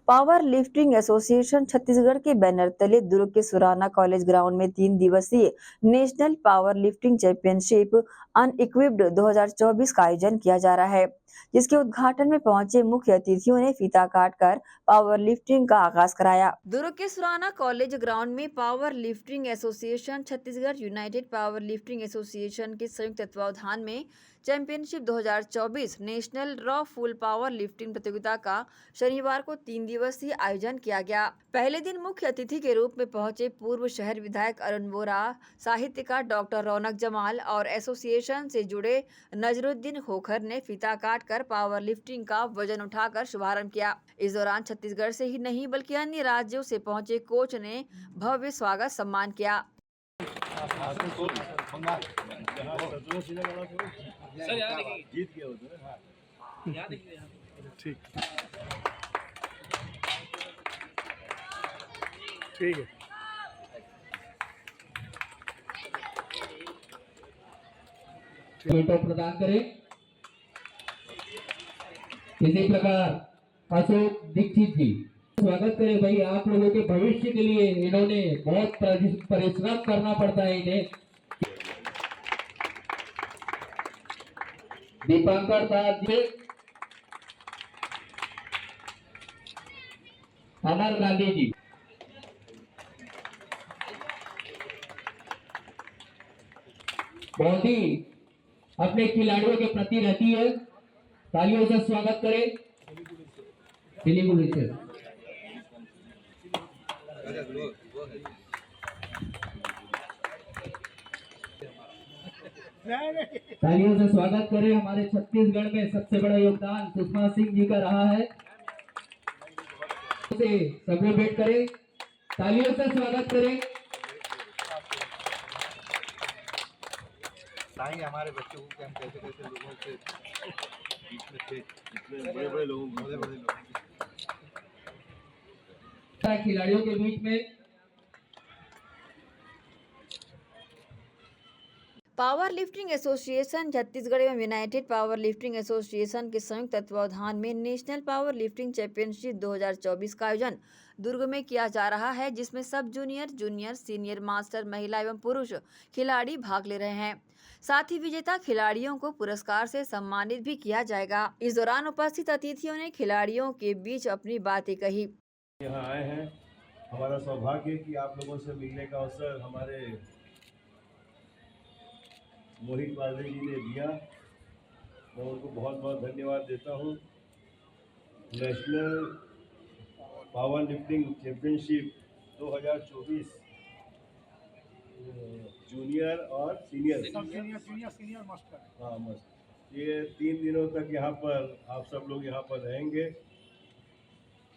पावर लिफ्टिंग एसोसिएशन छत्तीसगढ़ के बैनर तले दुर्ग के सुराना कॉलेज ग्राउंड में 3 दिवसीय नेशनल पावर लिफ्टिंग चैंपियनशिप अनइक्विप्ड 2024 का आयोजन किया जा रहा है, जिसके उद्घाटन में पहुंचे मुख्य अतिथियों ने फीता काटकर पावर लिफ्टिंग का आगाज कराया। दुर्ग के सुराना कॉलेज ग्राउंड में power lifting association Chhattisgarh United power lifting association के संयुक्त तत्वावधान में championship 2024 national raw full power lifting प्रतियोगिता का शनिवार को 3 दिवसीय आयोजन किया गया। पहले दिन मुख्य अतिथि के रूप में पहुंचे पूर्व शहर विधायक अरुण बोरा, साहित्यकार डॉक्टर रौनक जमाल और एसोसिएशन से जुड़े नजरुद्दीन खोखर ने फीता काटकर पावर लिफ्टिंग का वजन उठाकर शुभारंभ किया। इस दौरान छत्तीसगढ़ से ही नहीं बल्कि अन्य राज्यों से पहुंचे कोच ने भव्य स्वागत सम्मान किया। ठीक है। प्रदान करें। इसी प्रकार अशोक दीक्षित जी स्वागत करें। भाई आप लोगों के भविष्य के लिए इन्होंने बहुत परिश्रम करना पड़ता है इन्हें। दीपांकर दास जी, अमर गांधी जी, बहुत ही अपने खिलाड़ियों के प्रति रहती है। तालियों से स्वागत करें। तालियों से स्वागत करें। हमारे छत्तीसगढ़ में सबसे बड़ा योगदान सुषमा सिंह जी का रहा है। उसे सेलिब्रेट करें। तालियों से स्वागत करें। हमारे बच्चों को हम कैसे कैसे लोगों के बीच में थे, बड़े लोगों खिलाड़ियों के बीच में पावर लिफ्टिंग एसोसिएशन छत्तीसगढ़ एवं यूनाइटेड पावर लिफ्टिंग एसोसिएशन के संयुक्त तत्वावधान में नेशनल पावर लिफ्टिंग चैंपियनशिप 2024 का आयोजन दुर्ग में किया जा रहा है, जिसमें सब जूनियर, सीनियर, मास्टर, महिला एवं पुरुष खिलाड़ी भाग ले रहे हैं। साथ ही विजेता खिलाड़ियों को पुरस्कार से सम्मानित भी किया जाएगा। इस दौरान उपस्थित अतिथियों ने खिलाड़ियों के बीच अपनी बातें कही। यहाँ आए हैं, हमारा सौभाग्य कि आप लोगों से मिलने का अवसर हमारे मोहित वाले जी ने दिया। मैं उनको बहुत बहुत धन्यवाद देता हूँ। National power lifting championship 2024 junior और सीनियर मास्टर, हाँ मस्त, ये 3 दिनों तक यहाँ पर आप सब लोग यहाँ पर रहेंगे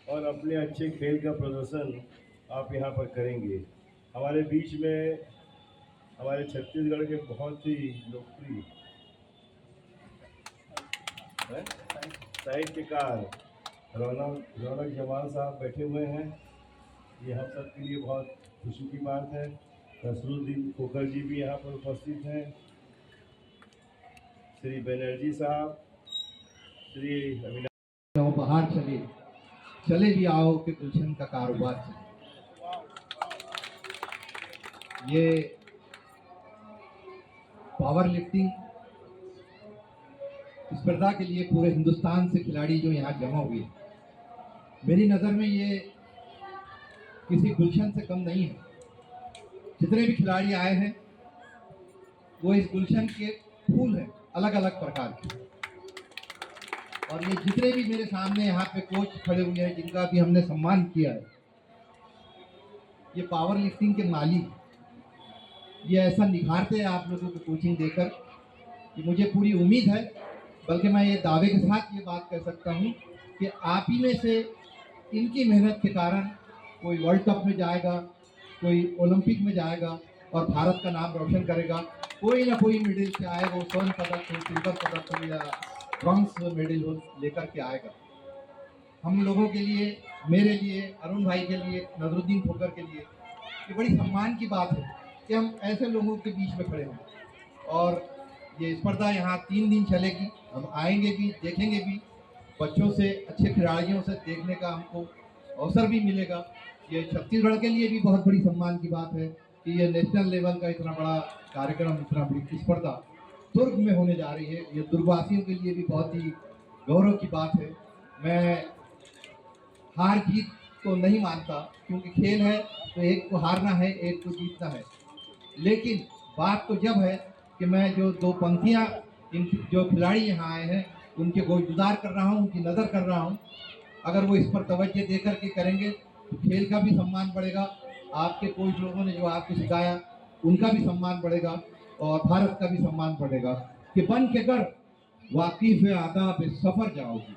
और अपने अच्छे खेल का प्रदर्शन आप यहाँ पर करेंगे। हमारे बीच में हमारे छत्तीसगढ़ के बहुत ही लोकप्रिय साहित्यकार रौनक जमाल साहब बैठे हुए हैं, ये हम सब के लिए बहुत खुशी की बात है। नसरुद्दीन खोखर जी भी यहाँ पर उपस्थित हैं, श्री बनर्जी साहब, श्री अविनाश। आओ बाहर चले भी आओ कि गुलशन का कारोबार चले। ये पावर लिफ्टिंग स्पर्धा के लिए पूरे हिंदुस्तान से खिलाड़ी जो यहाँ जमा हुए, मेरी नज़र में ये किसी गुलशन से कम नहीं है। जितने भी खिलाड़ी आए हैं वो इस गुलशन के फूल हैं, अलग अलग प्रकार के। और ये जितने भी मेरे सामने यहाँ पे कोच खड़े हुए हैं जिनका भी हमने सम्मान किया है, ये पावर लिफ्टिंग के मालिक, ये ऐसा निखारते हैं आप लोगों को कोचिंग देकर कि मुझे पूरी उम्मीद है, बल्कि मैं ये दावे के साथ ये बात कह सकता हूँ कि आप ही में से इनकी मेहनत के कारण कोई वर्ल्ड कप में जाएगा, कोई ओलंपिक में जाएगा और भारत का नाम रोशन करेगा। कोई ना कोई मेडल से आएगा, वो स्वर्ण पदक हो, सिल्वर पदक हो या ब्रॉन्ज मेडल हो लेकर के आएगा। हम लोगों के लिए, मेरे लिए, अरुण भाई के लिए, नजरुद्दीन खोखर के लिए ये बड़ी सम्मान की बात है कि हम ऐसे लोगों के बीच में खड़े हों। और ये स्पर्धा यहाँ 3 दिन चलेगी, हम आएंगे भी, देखेंगे भी, बच्चों से, अच्छे खिलाड़ियों से देखने का हमको अवसर भी मिलेगा। ये छत्तीसगढ़ के लिए भी बहुत बड़ी सम्मान की बात है कि ये नेशनल लेवल का इतना बड़ा कार्यक्रम, इतना बड़ी स्पर्धा दुर्ग में होने जा रही है। ये दुर्गवासियों के लिए भी बहुत ही गौरव की बात है। मैं हार जीत को नहीं मानता, क्योंकि खेल है तो एक को हारना है, एक को जीतना है। लेकिन बात तो जब है कि मैं जो 2 पंक्तियाँ इन जो खिलाड़ी यहाँ आए हैं उनके गोशगुजार कर रहा हूँ, उनकी नज़र कर रहा हूँ। अगर वो इस पर तवज्जो दे करके करेंगे तो खेल का भी सम्मान बढ़ेगा, आपके कोच लोगों ने जो आपको सिखाया उनका भी सम्मान बढ़ेगा और भारत का भी सम्मान बढ़ेगा। कि बन के कर वाकिफ़ आदाब सफ़र जाओगे,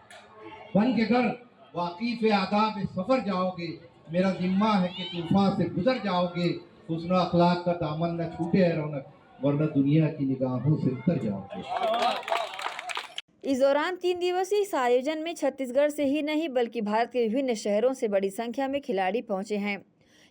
बन के कर वाकिफ़ आदाब सफ़र जाओगे, मेरा जिम्मा है कि तूफान से गुजर जाओगे, हुस्न अखलाक का दामन न छूटे है रौनक, वरना दुनिया की निगाहों से उतर जाओगे। इस दौरान 3 दिवसीय इस आयोजन में छत्तीसगढ़ से ही नहीं बल्कि भारत के विभिन्न शहरों से बड़ी संख्या में खिलाड़ी पहुंचे हैं।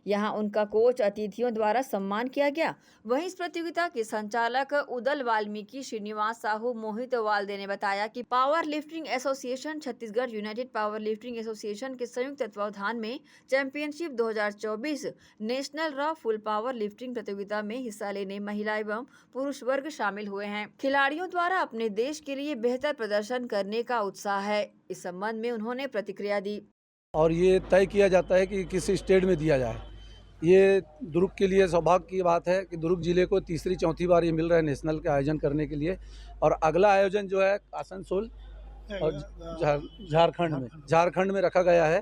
यहां उनका कोच अतिथियों द्वारा सम्मान किया गया। वहीं इस प्रतियोगिता के संचालक उदल वाल्मीकि श्रीनिवास साहू मोहित वाल्दे ने बताया कि power lifting association Chhattisgarh United power lifting association के संयुक्त तत्वावधान में championship 2024 national raw full power lifting प्रतियोगिता में हिस्सा लेने महिला एवं पुरुष वर्ग शामिल हुए हैं। खिलाड़ियों द्वारा अपने देश के लिए बेहतर प्रदर्शन करने का उत्साह है। इस संबंध में उन्होंने प्रतिक्रिया दी। और ये तय किया जाता है कि किस स्टेट में दिया जाए। ये दुर्ग के लिए सौभाग्य की बात है कि दुर्ग जिले को तीसरी चौथी बार ये मिल रहा है नेशनल का आयोजन करने के लिए। और अगला आयोजन जो है आसनसोल और झारखंड में रखा गया है।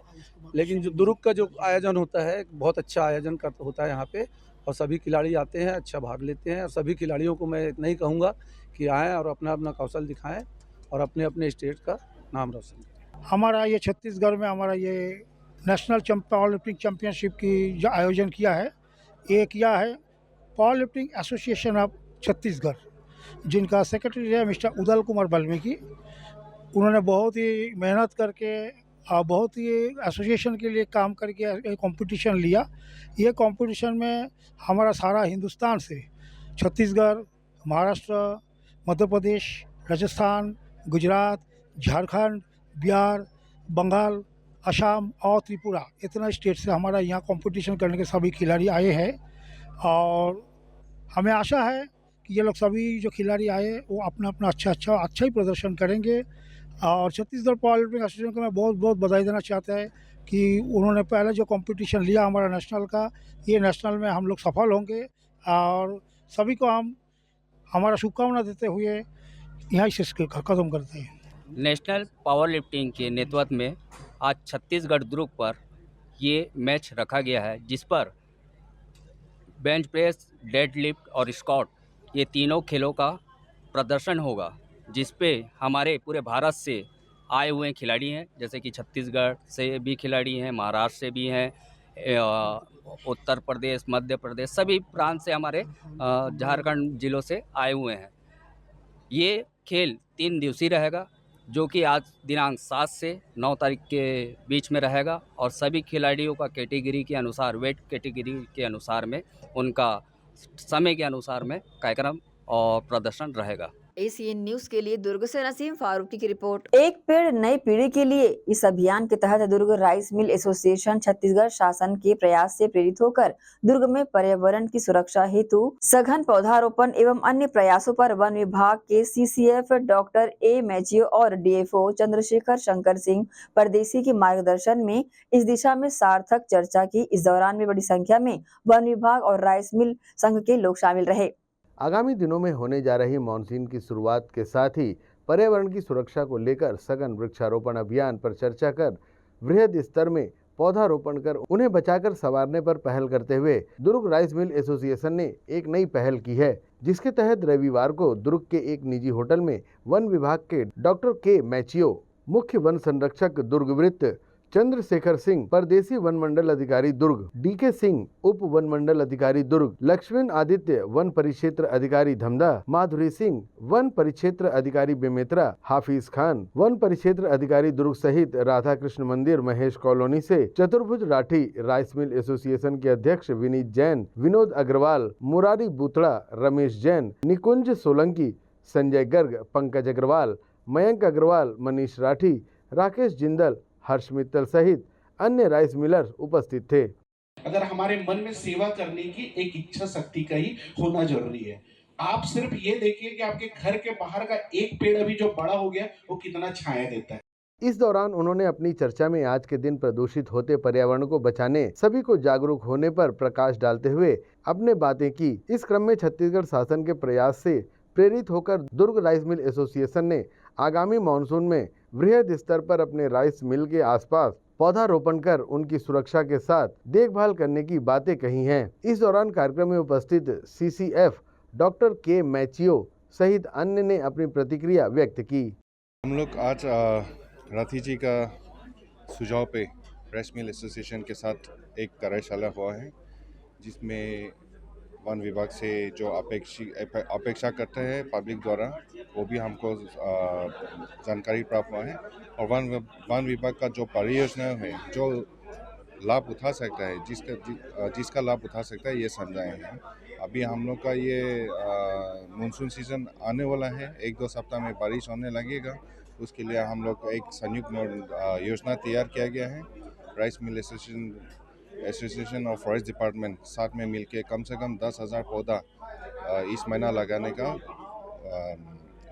लेकिन जो दुर्ग का जो आयोजन होता है बहुत अच्छा आयोजन होता है यहाँ पे, और सभी खिलाड़ी आते हैं, अच्छा भाग लेते हैं। और सभी खिलाड़ियों को मैं इतना ही कहूँगा कि आएँ और अपना अपना कौशल दिखाएँ और अपने अपने स्टेट का नाम रोशन करें। हमारा ये छत्तीसगढ़ में हमारा ये नेशनल पावर लिफ्टिंग चैम्पियनशिप की जो आयोजन किया है, ये किया है power lifting association of Chhattisgarh, जिनका सेक्रेटरी है मिस्टर उदल कुमार वाल्मीकि। उन्होंने बहुत ही मेहनत करके और बहुत ही एसोसिएशन के लिए काम करके एक कंपटीशन लिया। ये कंपटीशन में हमारा सारा हिंदुस्तान से छत्तीसगढ़, महाराष्ट्र, मध्य प्रदेश, राजस्थान, गुजरात, झारखंड, बिहार, बंगाल, असम और त्रिपुरा, इतना स्टेट से हमारा यहाँ कंपटीशन करने के सभी खिलाड़ी आए हैं। और हमें आशा है कि ये लोग सभी जो खिलाड़ी आए वो अपना अपना अच्छा ही प्रदर्शन करेंगे। और छत्तीसगढ़ पावर लिफ्टिंग एसोसिएशन को मैं बहुत बहुत बधाई देना चाहता है कि उन्होंने पहले जो कंपटीशन लिया हमारा नेशनल का, ये नेशनल में हम लोग सफल होंगे। और सभी को हम हमारा शुभकामना देते हुए यहाँ से खत्म करते हैं। नेशनल पावर लिफ्टिंग के नेतृत्व में आज छत्तीसगढ़ दुर्ग पर ये मैच रखा गया है, जिस पर बेंच प्रेस, डेड लिफ्ट और स्क्वाट, ये तीनों खेलों का प्रदर्शन होगा, जिस पे हमारे पूरे भारत से आए हुए खिलाड़ी हैं। जैसे कि छत्तीसगढ़ से भी खिलाड़ी हैं, महाराष्ट्र से भी हैं, उत्तर प्रदेश, मध्य प्रदेश, सभी प्रांत से हमारे झारखंड जिलों से आए हुए हैं। ये खेल 3 दिवसीय रहेगा। जो कि आज दिनांक 7 से 9 तारीख के बीच में रहेगा और सभी खिलाड़ियों का कैटेगरी के अनुसार, वेट कैटेगरी के अनुसार में उनका समय के अनुसार में कार्यक्रम और प्रदर्शन रहेगा। एसीएन न्यूज के लिए दुर्ग से नसीम फारूकी की रिपोर्ट। एक पेड़ नई पीढ़ी के लिए इस अभियान के तहत दुर्ग राइस मिल एसोसिएशन छत्तीसगढ़ शासन के प्रयास से प्रेरित होकर दुर्ग में पर्यावरण की सुरक्षा हेतु सघन पौधारोपण एवं अन्य प्रयासों पर वन विभाग के सीसीएफ डॉक्टर ए मैजियो और डीएफओ चंद्रशेखर शंकर सिंह परदेसी के मार्गदर्शन में इस दिशा में सार्थक चर्चा की। इस दौरान में बड़ी संख्या में वन विभाग और राइस मिल संघ के लोग शामिल रहे। आगामी दिनों में होने जा रही मानसून की शुरुआत के साथ ही पर्यावरण की सुरक्षा को लेकर सघन वृक्षारोपण अभियान पर चर्चा कर वृहद स्तर में पौधारोपण कर उन्हें बचाकर संवारने पर पहल करते हुए दुर्ग राइस मिल एसोसिएशन ने एक नई पहल की है, जिसके तहत रविवार को दुर्ग के एक निजी होटल में वन विभाग के डॉक्टर के मैचियो, मुख्य वन संरक्षक दुर्ग वृत्त चंद्रशेखर सिंह, परदेसी वन मंडल अधिकारी दुर्ग डीके सिंह, उप वन मंडल अधिकारी दुर्ग लक्ष्मण आदित्य, वन परिक्षेत्र अधिकारी धमदा माधुरी सिंह, वन परिक्षेत्र अधिकारी बेमेतरा हाफिज खान, वन परिक्षेत्र अधिकारी दुर्ग सहित राधा कृष्ण मंदिर महेश कॉलोनी से चतुर्भुज राठी, राइस मिल एसोसिएशन के अध्यक्ष विनीत जैन, विनोद अग्रवाल, मुरारी बुतड़ा, रमेश जैन, निकुंज सोलंकी, संजय गर्ग, पंकज अग्रवाल, मयंक अग्रवाल, मनीष राठी, राकेश जिंदल, हर्ष मित्तल सहित अन्य राइस मिलर्स उपस्थित थे। अगर हमारे मन में सेवा करने की एक इच्छा शक्ति का ही होना जरूरी है। आप सिर्फ ये देखिए कि आपके घर के बाहर का एक पेड़ अभी जो बड़ा हो गया वो कितना छाया देता है। इस दौरान उन्होंने अपनी चर्चा में आज के दिन प्रदूषित होते पर्यावरण को बचाने सभी को जागरूक होने पर प्रकाश डालते हुए अपने बातें की। इस क्रम में छत्तीसगढ़ शासन के प्रयास से प्रेरित होकर दुर्ग राइस मिल एसोसिएशन ने आगामी मानसून में वृहद स्तर पर अपने राइस मिल के आसपास पौधारोपण कर उनकी सुरक्षा के साथ देखभाल करने की बातें कही हैं। इस दौरान कार्यक्रम में उपस्थित सीसीएफ डॉक्टर के मैचियो सहित अन्य ने अपनी प्रतिक्रिया व्यक्त की। हम लोग आज राठी जी का सुझाव पे राइस मिल एसोसिएशन के साथ एक कार्यशाला हुआ है, जिसमें वन विभाग से जो अपेक्षा करते हैं पब्लिक द्वारा वो भी हमको जानकारी प्राप्त हुआ है और वन विभाग का जो परियोजना है जो लाभ उठा सकता है जिसका लाभ उठा सकता है ये समझाए हैं। अभी हम लोग का ये मानसून सीजन आने वाला है, 1-2 सप्ताह में बारिश होने लगेगा। उसके लिए हम लोग एक संयुक्त योजना तैयार किया गया है। राइस मिल एसोसिएशन और फॉरेस्ट डिपार्टमेंट साथ में मिलके कम से कम 10,000 पौधा इस महीना लगाने का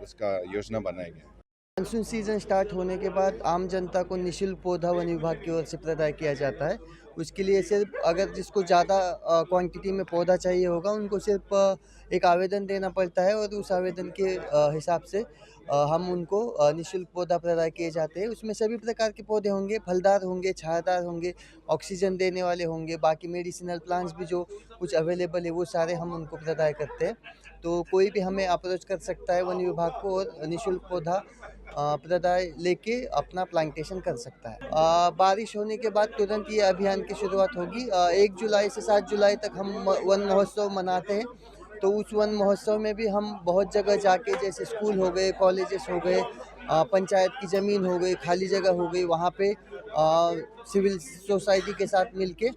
उसका योजना बनाया गया। मानसून सीजन स्टार्ट होने के बाद आम जनता को निःशुल्क पौधा वन विभाग की ओर से प्रदान किया जाता है। उसके लिए सिर्फ अगर जिसको ज़्यादा क्वांटिटी में पौधा चाहिए होगा उनको सिर्फ एक आवेदन देना पड़ता है और उस आवेदन के हिसाब से हम उनको निःशुल्क पौधा प्रदान किए जाते हैं। उसमें सभी प्रकार के पौधे होंगे, फलदार होंगे, छायादार होंगे, ऑक्सीजन देने वाले होंगे, बाकी मेडिसिनल प्लांट्स भी जो कुछ अवेलेबल है वो सारे हम उनको प्रदान करते हैं। तो कोई भी हमें अप्रोच कर सकता है वन विभाग को और निःशुल्क पौधा प्रदान लेके अपना प्लांटेशन कर सकता है। बारिश होने के बाद तुरंत ये अभियान की शुरुआत होगी। 1 जुलाई से 7 जुलाई तक हम वन महोत्सव मनाते हैं। तो उस वन महोत्सव में भी हम बहुत जगह जाके, जैसे स्कूल हो गए, कॉलेजेस हो गए, पंचायत की ज़मीन हो गई, खाली जगह हो गई, वहाँ पे सिविल सोसाइटी के साथ मिलके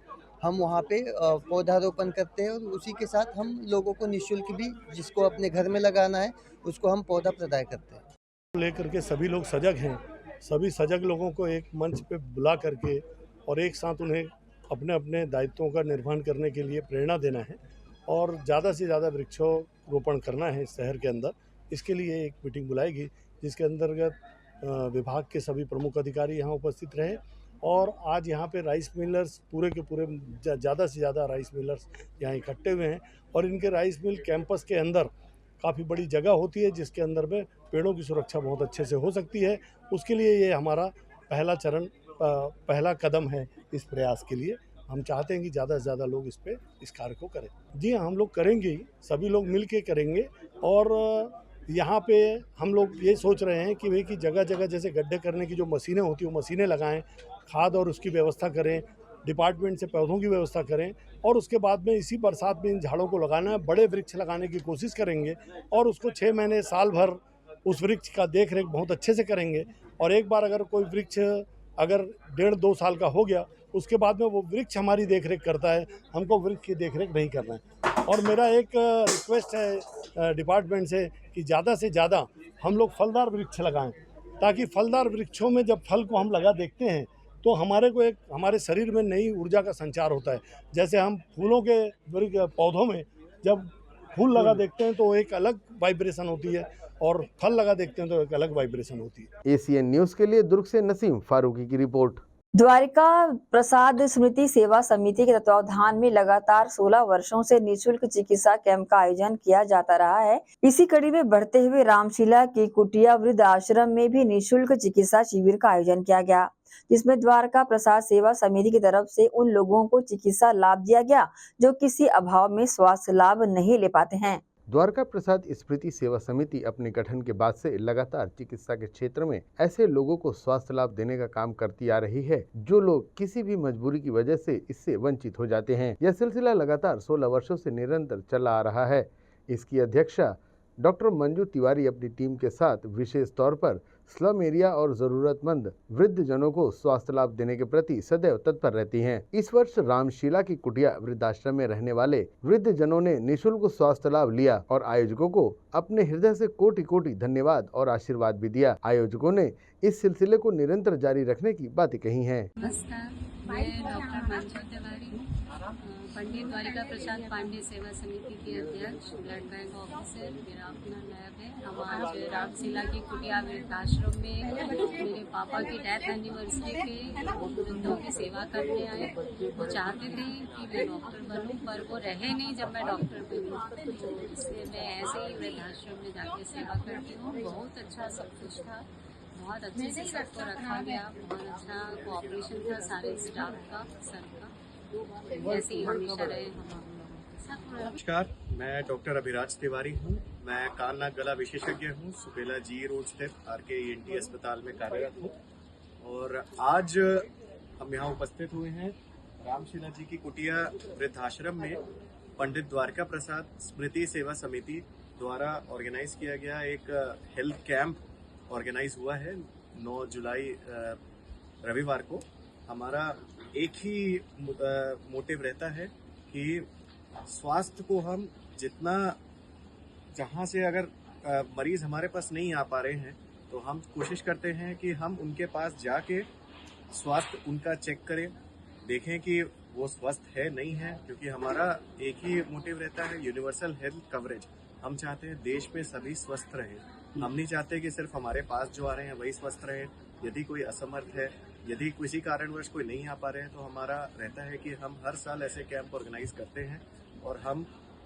हम वहाँ पे पौधारोपण करते हैं और उसी के साथ हम लोगों को निःशुल्क भी जिसको अपने घर में लगाना है उसको हम पौधा प्रदान करते हैं। लेकर के सभी लोग सजग हैं, सभी सजग लोगों को एक मंच पे बुला करके और एक साथ उन्हें अपने अपने दायित्वों का निर्वहन करने के लिए प्रेरणा देना है और ज़्यादा से ज़्यादा वृक्षारोपण करना है इस शहर के अंदर। इसके लिए एक मीटिंग बुलाएगी जिसके अंतर्गत विभाग के सभी प्रमुख अधिकारी यहाँ उपस्थित रहे और आज यहाँ पे राइस मिलर्स पूरे के पूरे ज़्यादा से ज़्यादा राइस मिलर्स यहाँ इकट्ठे हुए हैं और इनके राइस मिल कैंपस के अंदर काफ़ी बड़ी जगह होती है जिसके अंदर में पेड़ों की सुरक्षा बहुत अच्छे से हो सकती है। उसके लिए ये हमारा पहला कदम है इस प्रयास के लिए। हम चाहते हैं कि ज़्यादा से ज़्यादा लोग इस कार्य को करें। जी हाँ, हम लोग करेंगे ही, सभी लोग मिल के करेंगे और यहाँ पे हम लोग ये सोच रहे हैं कि भाई कि जगह जगह जैसे गड्ढे करने की जो मशीनें होती हैं वो मशीनें लगाएं, खाद और उसकी व्यवस्था करें, डिपार्टमेंट से पौधों की व्यवस्था करें और उसके बाद में इसी बरसात में इन झाड़ों को लगाना है। बड़े वृक्ष लगाने की कोशिश करेंगे और उसको 6 महीने साल भर उस वृक्ष का देख रेख बहुत अच्छे से करेंगे। और एक बार अगर कोई वृक्ष अगर 1.5-2 साल का हो गया, उसके बाद में वो वृक्ष हमारी देख रेख करता है, हमको वृक्ष की देख रेख नहीं करना है। और मेरा एक रिक्वेस्ट है डिपार्टमेंट से कि ज़्यादा से ज़्यादा हम लोग फलदार वृक्ष लगाएं, ताकि फलदार वृक्षों में जब फल को हम लगा देखते हैं तो हमारे को एक हमारे शरीर में नई ऊर्जा का संचार होता है। जैसे हम फूलों के पौधों में जब फूल लगा देखते हैं तो एक अलग वाइब्रेशन होती है, और फल लगा देखते हैं तो एक अलग वाइब्रेशन होती है। एसीएन न्यूज़ के लिए दुर्ग से नसीम फारूकी की रिपोर्ट। द्वारिका प्रसाद स्मृति सेवा समिति के तत्वावधान में लगातार 16 वर्षों से निःशुल्क चिकित्सा कैंप का आयोजन किया जाता रहा है। इसी कड़ी में बढ़ते हुए रामशिला की कुटिया वृद्ध आश्रम में भी निःशुल्क चिकित्सा शिविर का आयोजन किया गया, जिसमें द्वारका प्रसाद सेवा समिति की तरफ से उन लोगों को चिकित्सा लाभ दिया गया जो किसी अभाव में स्वास्थ्य लाभ नहीं ले पाते हैं। द्वारका प्रसाद स्मृति सेवा समिति अपने गठन के बाद से लगातार चिकित्सा के क्षेत्र में ऐसे लोगों को स्वास्थ्य लाभ देने का काम करती आ रही है जो लोग किसी भी मजबूरी की वजह से इससे वंचित हो जाते हैं। यह सिलसिला लगातार 16 वर्षों से निरंतर चला आ रहा है। इसकी अध्यक्षा डॉक्टर मंजू तिवारी अपनी टीम के साथ विशेष तौर पर स्लम एरिया और जरूरतमंद वृद्ध जनों को स्वास्थ्य लाभ देने के प्रति सदैव तत्पर रहती हैं। इस वर्ष रामशिला की कुटिया वृद्धाश्रम में रहने वाले वृद्ध जनों ने निःशुल्क स्वास्थ्य लाभ लिया और आयोजकों को अपने हृदय से कोटि कोटि धन्यवाद और आशीर्वाद भी दिया। आयोजकों ने इस सिलसिले को निरंतर जारी रखने की बातें कही हैं। नमस्कार, मैं डॉक्टर मंजू तिवारी हूँ, पंडित द्वारिका प्रसाद पांडे सेवा समिति की अध्यक्ष, ब्लड बैंक ऑफिसर। मेरा अपना लैब है। हम आज रामशिला की कुटिया वृद्धाश्रम में मेरे पापा की डेथ एनिवर्सरी पे वृद्धों की सेवा करने आए। वो चाहते थे कि मैं डॉक्टर बनूं, पर वो रहे नहीं जब मैं डॉक्टर बनी, तो इसलिए मैं ऐसे ही वृद्धाश्रम में जाके सेवा करती हूँ। बहुत अच्छा सब कुछ था, बहुत अच्छे से सबको रखा गया, बहुत अच्छा कोऑपरेशन था सारे स्टाफ का, सर का। ऐसे ही हमेशा रहे हम। नमस्कार, मैं डॉक्टर अभिराज तिवारी हूँ। मैं कान नाक गला विशेषज्ञ हूँ। सुपेला जी रोड स्थित RKENT अस्पताल में कार्यरत हूँ और आज हम यहाँ उपस्थित हुए हैं रामशिला जी की कुटिया वृद्धाश्रम में पंडित द्वारका प्रसाद स्मृति सेवा समिति द्वारा ऑर्गेनाइज किया गया एक हेल्थ कैंप ऑर्गेनाइज हुआ है 9 जुलाई रविवार को। हमारा एक ही मोटिव रहता है कि स्वास्थ्य को हम जितना जहाँ से अगर मरीज हमारे पास नहीं आ पा रहे हैं तो हम कोशिश करते हैं कि हम उनके पास जाके स्वास्थ्य उनका चेक करें, देखें कि वो स्वस्थ है नहीं है, क्योंकि हमारा एक ही मोटिव रहता है यूनिवर्सल हेल्थ कवरेज। हम चाहते हैं देश में सभी स्वस्थ रहें। हम नहीं चाहते कि सिर्फ हमारे पास जो आ रहे हैं वही स्वस्थ रहें। यदि कोई असमर्थ है, यदि किसी कारणवश कोई नहीं आ पा रहे हैं, तो हमारा रहता है कि हम हर साल ऐसे कैंप ऑर्गेनाइज करते हैं और हम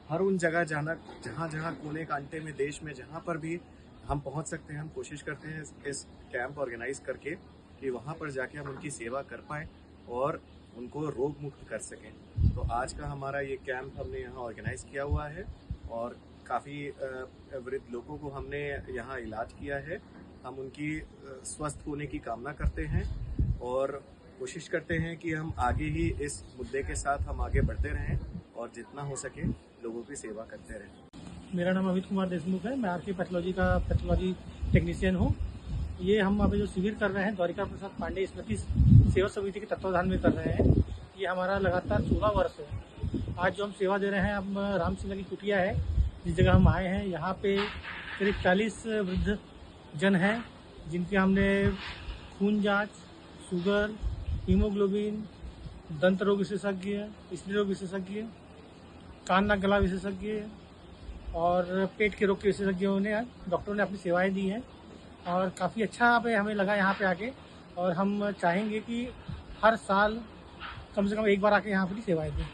हर उन जगह जाना जहाँ कोने कांटे में देश में जहाँ पर भी हम पहुँच सकते हैं, हम कोशिश करते हैं इस कैंप ऑर्गेनाइज करके कि वहाँ पर जाके हम उनकी सेवा कर पाएँ और उनको रोग मुक्त कर सकें। तो आज का हमारा ये कैंप हमने यहाँ ऑर्गेनाइज किया हुआ है और काफ़ी वृद्ध लोगों को हमने यहाँ इलाज किया है। हम उनकी स्वस्थ होने की कामना करते हैं और कोशिश करते हैं कि हम आगे ही इस मुद्दे के साथ हम आगे बढ़ते रहें और जितना हो सके लोगों की सेवा करते रहें। मेरा नाम अमित कुमार देशमुख है। मैं RK पैथोलॉजी का पैथोलॉजी टेक्नीशियन हूँ। ये हम अभी जो शिविर कर रहे हैं द्वारिका प्रसाद पांडे स्मृति सेवा समिति के तत्वावधान में कर रहे हैं, ये हमारा लगातार 16 वर्ष है। आज जो हम सेवा दे रहे हैं, हम रामशिला की कुटिया है जिस जगह हम आए हैं, यहाँ पे करीब 40 वृद्ध जन हैं जिनके हमने खून जांच, शुगर, हीमोग्लोबिन, दंत रोग विशेषज्ञ, स्त्री रोग विशेषज्ञ, कान नाक गला विशेषज्ञ और पेट के रोग के विशेषज्ञों ने डॉक्टरों ने अपनी सेवाएं दी हैं और काफ़ी अच्छा हमें लगा यहाँ पे आके। और हम चाहेंगे कि हर साल कम से कम एक बार आके यहाँ पर सेवाएं दें।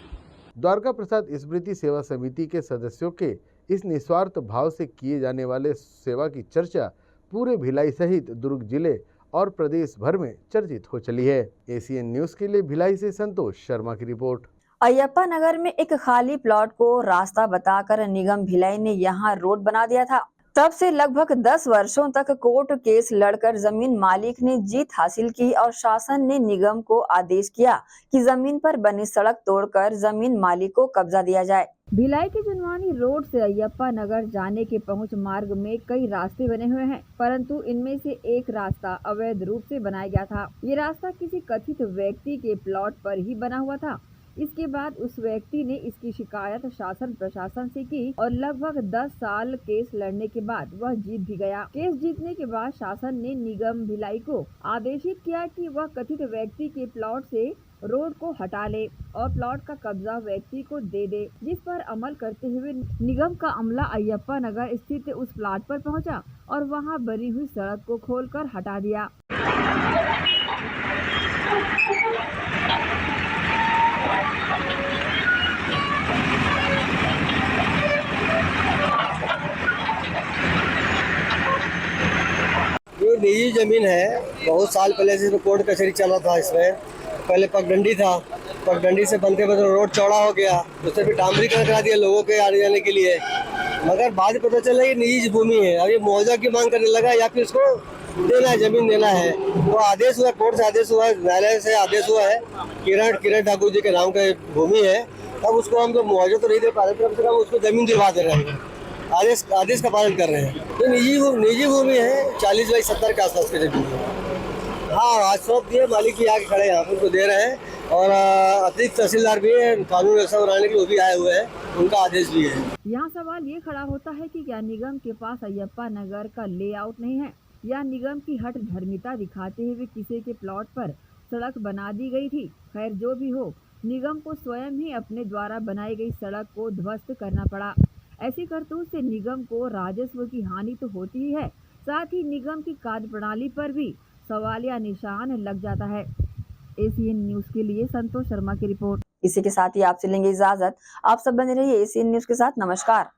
द्वारका प्रसाद स्मृति सेवा समिति के सदस्यों के इस निस्वार्थ भाव से किए जाने वाले सेवा की चर्चा पूरे भिलाई सहित दुर्ग जिले और प्रदेश भर में चर्चित हो चली है। एसीएन न्यूज़ के लिए भिलाई से संतोष शर्मा की रिपोर्ट। अयप्पा नगर में एक खाली प्लॉट को रास्ता बताकर निगम भिलाई ने यहां रोड बना दिया था। तब से लगभग 10 वर्षों तक कोर्ट केस लड़कर जमीन मालिक ने जीत हासिल की और शासन ने निगम को आदेश किया कि जमीन पर बनी सड़क तोड़कर जमीन मालिक को कब्जा दिया जाए। भिलाई के जुनवानी रोड से अयप्पा नगर जाने के पहुंच मार्ग में कई रास्ते बने हुए हैं, परंतु इनमें से एक रास्ता अवैध रूप से बनाया गया था। ये रास्ता किसी कथित व्यक्ति के प्लॉट पर ही बना हुआ था। इसके बाद उस व्यक्ति ने इसकी शिकायत शासन प्रशासन से की और लगभग 10 साल केस लड़ने के बाद वह जीत भी गया। केस जीतने के बाद शासन ने निगम भिलाई को आदेशित किया कि वह कथित व्यक्ति के प्लॉट से रोड को हटा ले और प्लॉट का कब्जा व्यक्ति को दे दे, जिस पर अमल करते हुए निगम का अमला अयप्पा नगर स्थित उस प्लॉट पर पहुंचा और वहां बनी हुई सड़क को खोलकर हटा दिया। ये निजी जमीन है, बहुत साल पहले से कोर्ट कचहरी चला था। इसमें पहले पगडंडी था, पगडंडी से बनते बनते रोड चौड़ा हो गया, उससे भी डामरीकरण करा दिया लोगों के आने जाने के लिए। मगर बाद में पता चला ये निजी भूमि है। अब ये मुआवजा की मांग करने लगा या फिर इसको देना है, जमीन देना है। तो आदेश हुआ, कोर्ट से आदेश हुआ, न्यायालय से आदेश हुआ है, किरण ठाकुर जी के नाम का भूमि है। अब उसको हम लोग मुआवजा तो नहीं दे पा रहे, कम से कम उसको जमीन दिलवा दे रहे हैं। आदेश का पालन कर रहे हैं। ये निजी भूमि है, 40 बाई 70 के आसपास की जमीन है। हाँ, आज सब दिए, मालिक ही आके खड़े यहाँ पर उनको दे रहे हैं और अतिरिक्त तहसीलदार भी है, कानून व्यवस्था बनाने के लिए वो भी आए हुए हैं, उनका आदेश भी है। यहाँ सवाल ये खड़ा होता है कि क्या निगम के पास अयप्पा नगर का लेआउट नहीं है या निगम की हठ धर्मिता दिखाते हुए किसी के प्लॉट पर सड़क बना दी गई थी। खैर जो भी हो, निगम को स्वयं ही अपने द्वारा बनाई गई सड़क को ध्वस्त करना पड़ा। ऐसी करतूत से निगम को राजस्व की हानि तो होती ही है, साथ ही निगम की कार्य प्रणाली पर भी सवालिया निशान लग जाता है। एसीएन न्यूज के लिए संतोष शर्मा की रिपोर्ट। इसी के साथ ही आपसे लेंगे इजाजत। आप सब बने रहिए एसीएन न्यूज के साथ। नमस्कार।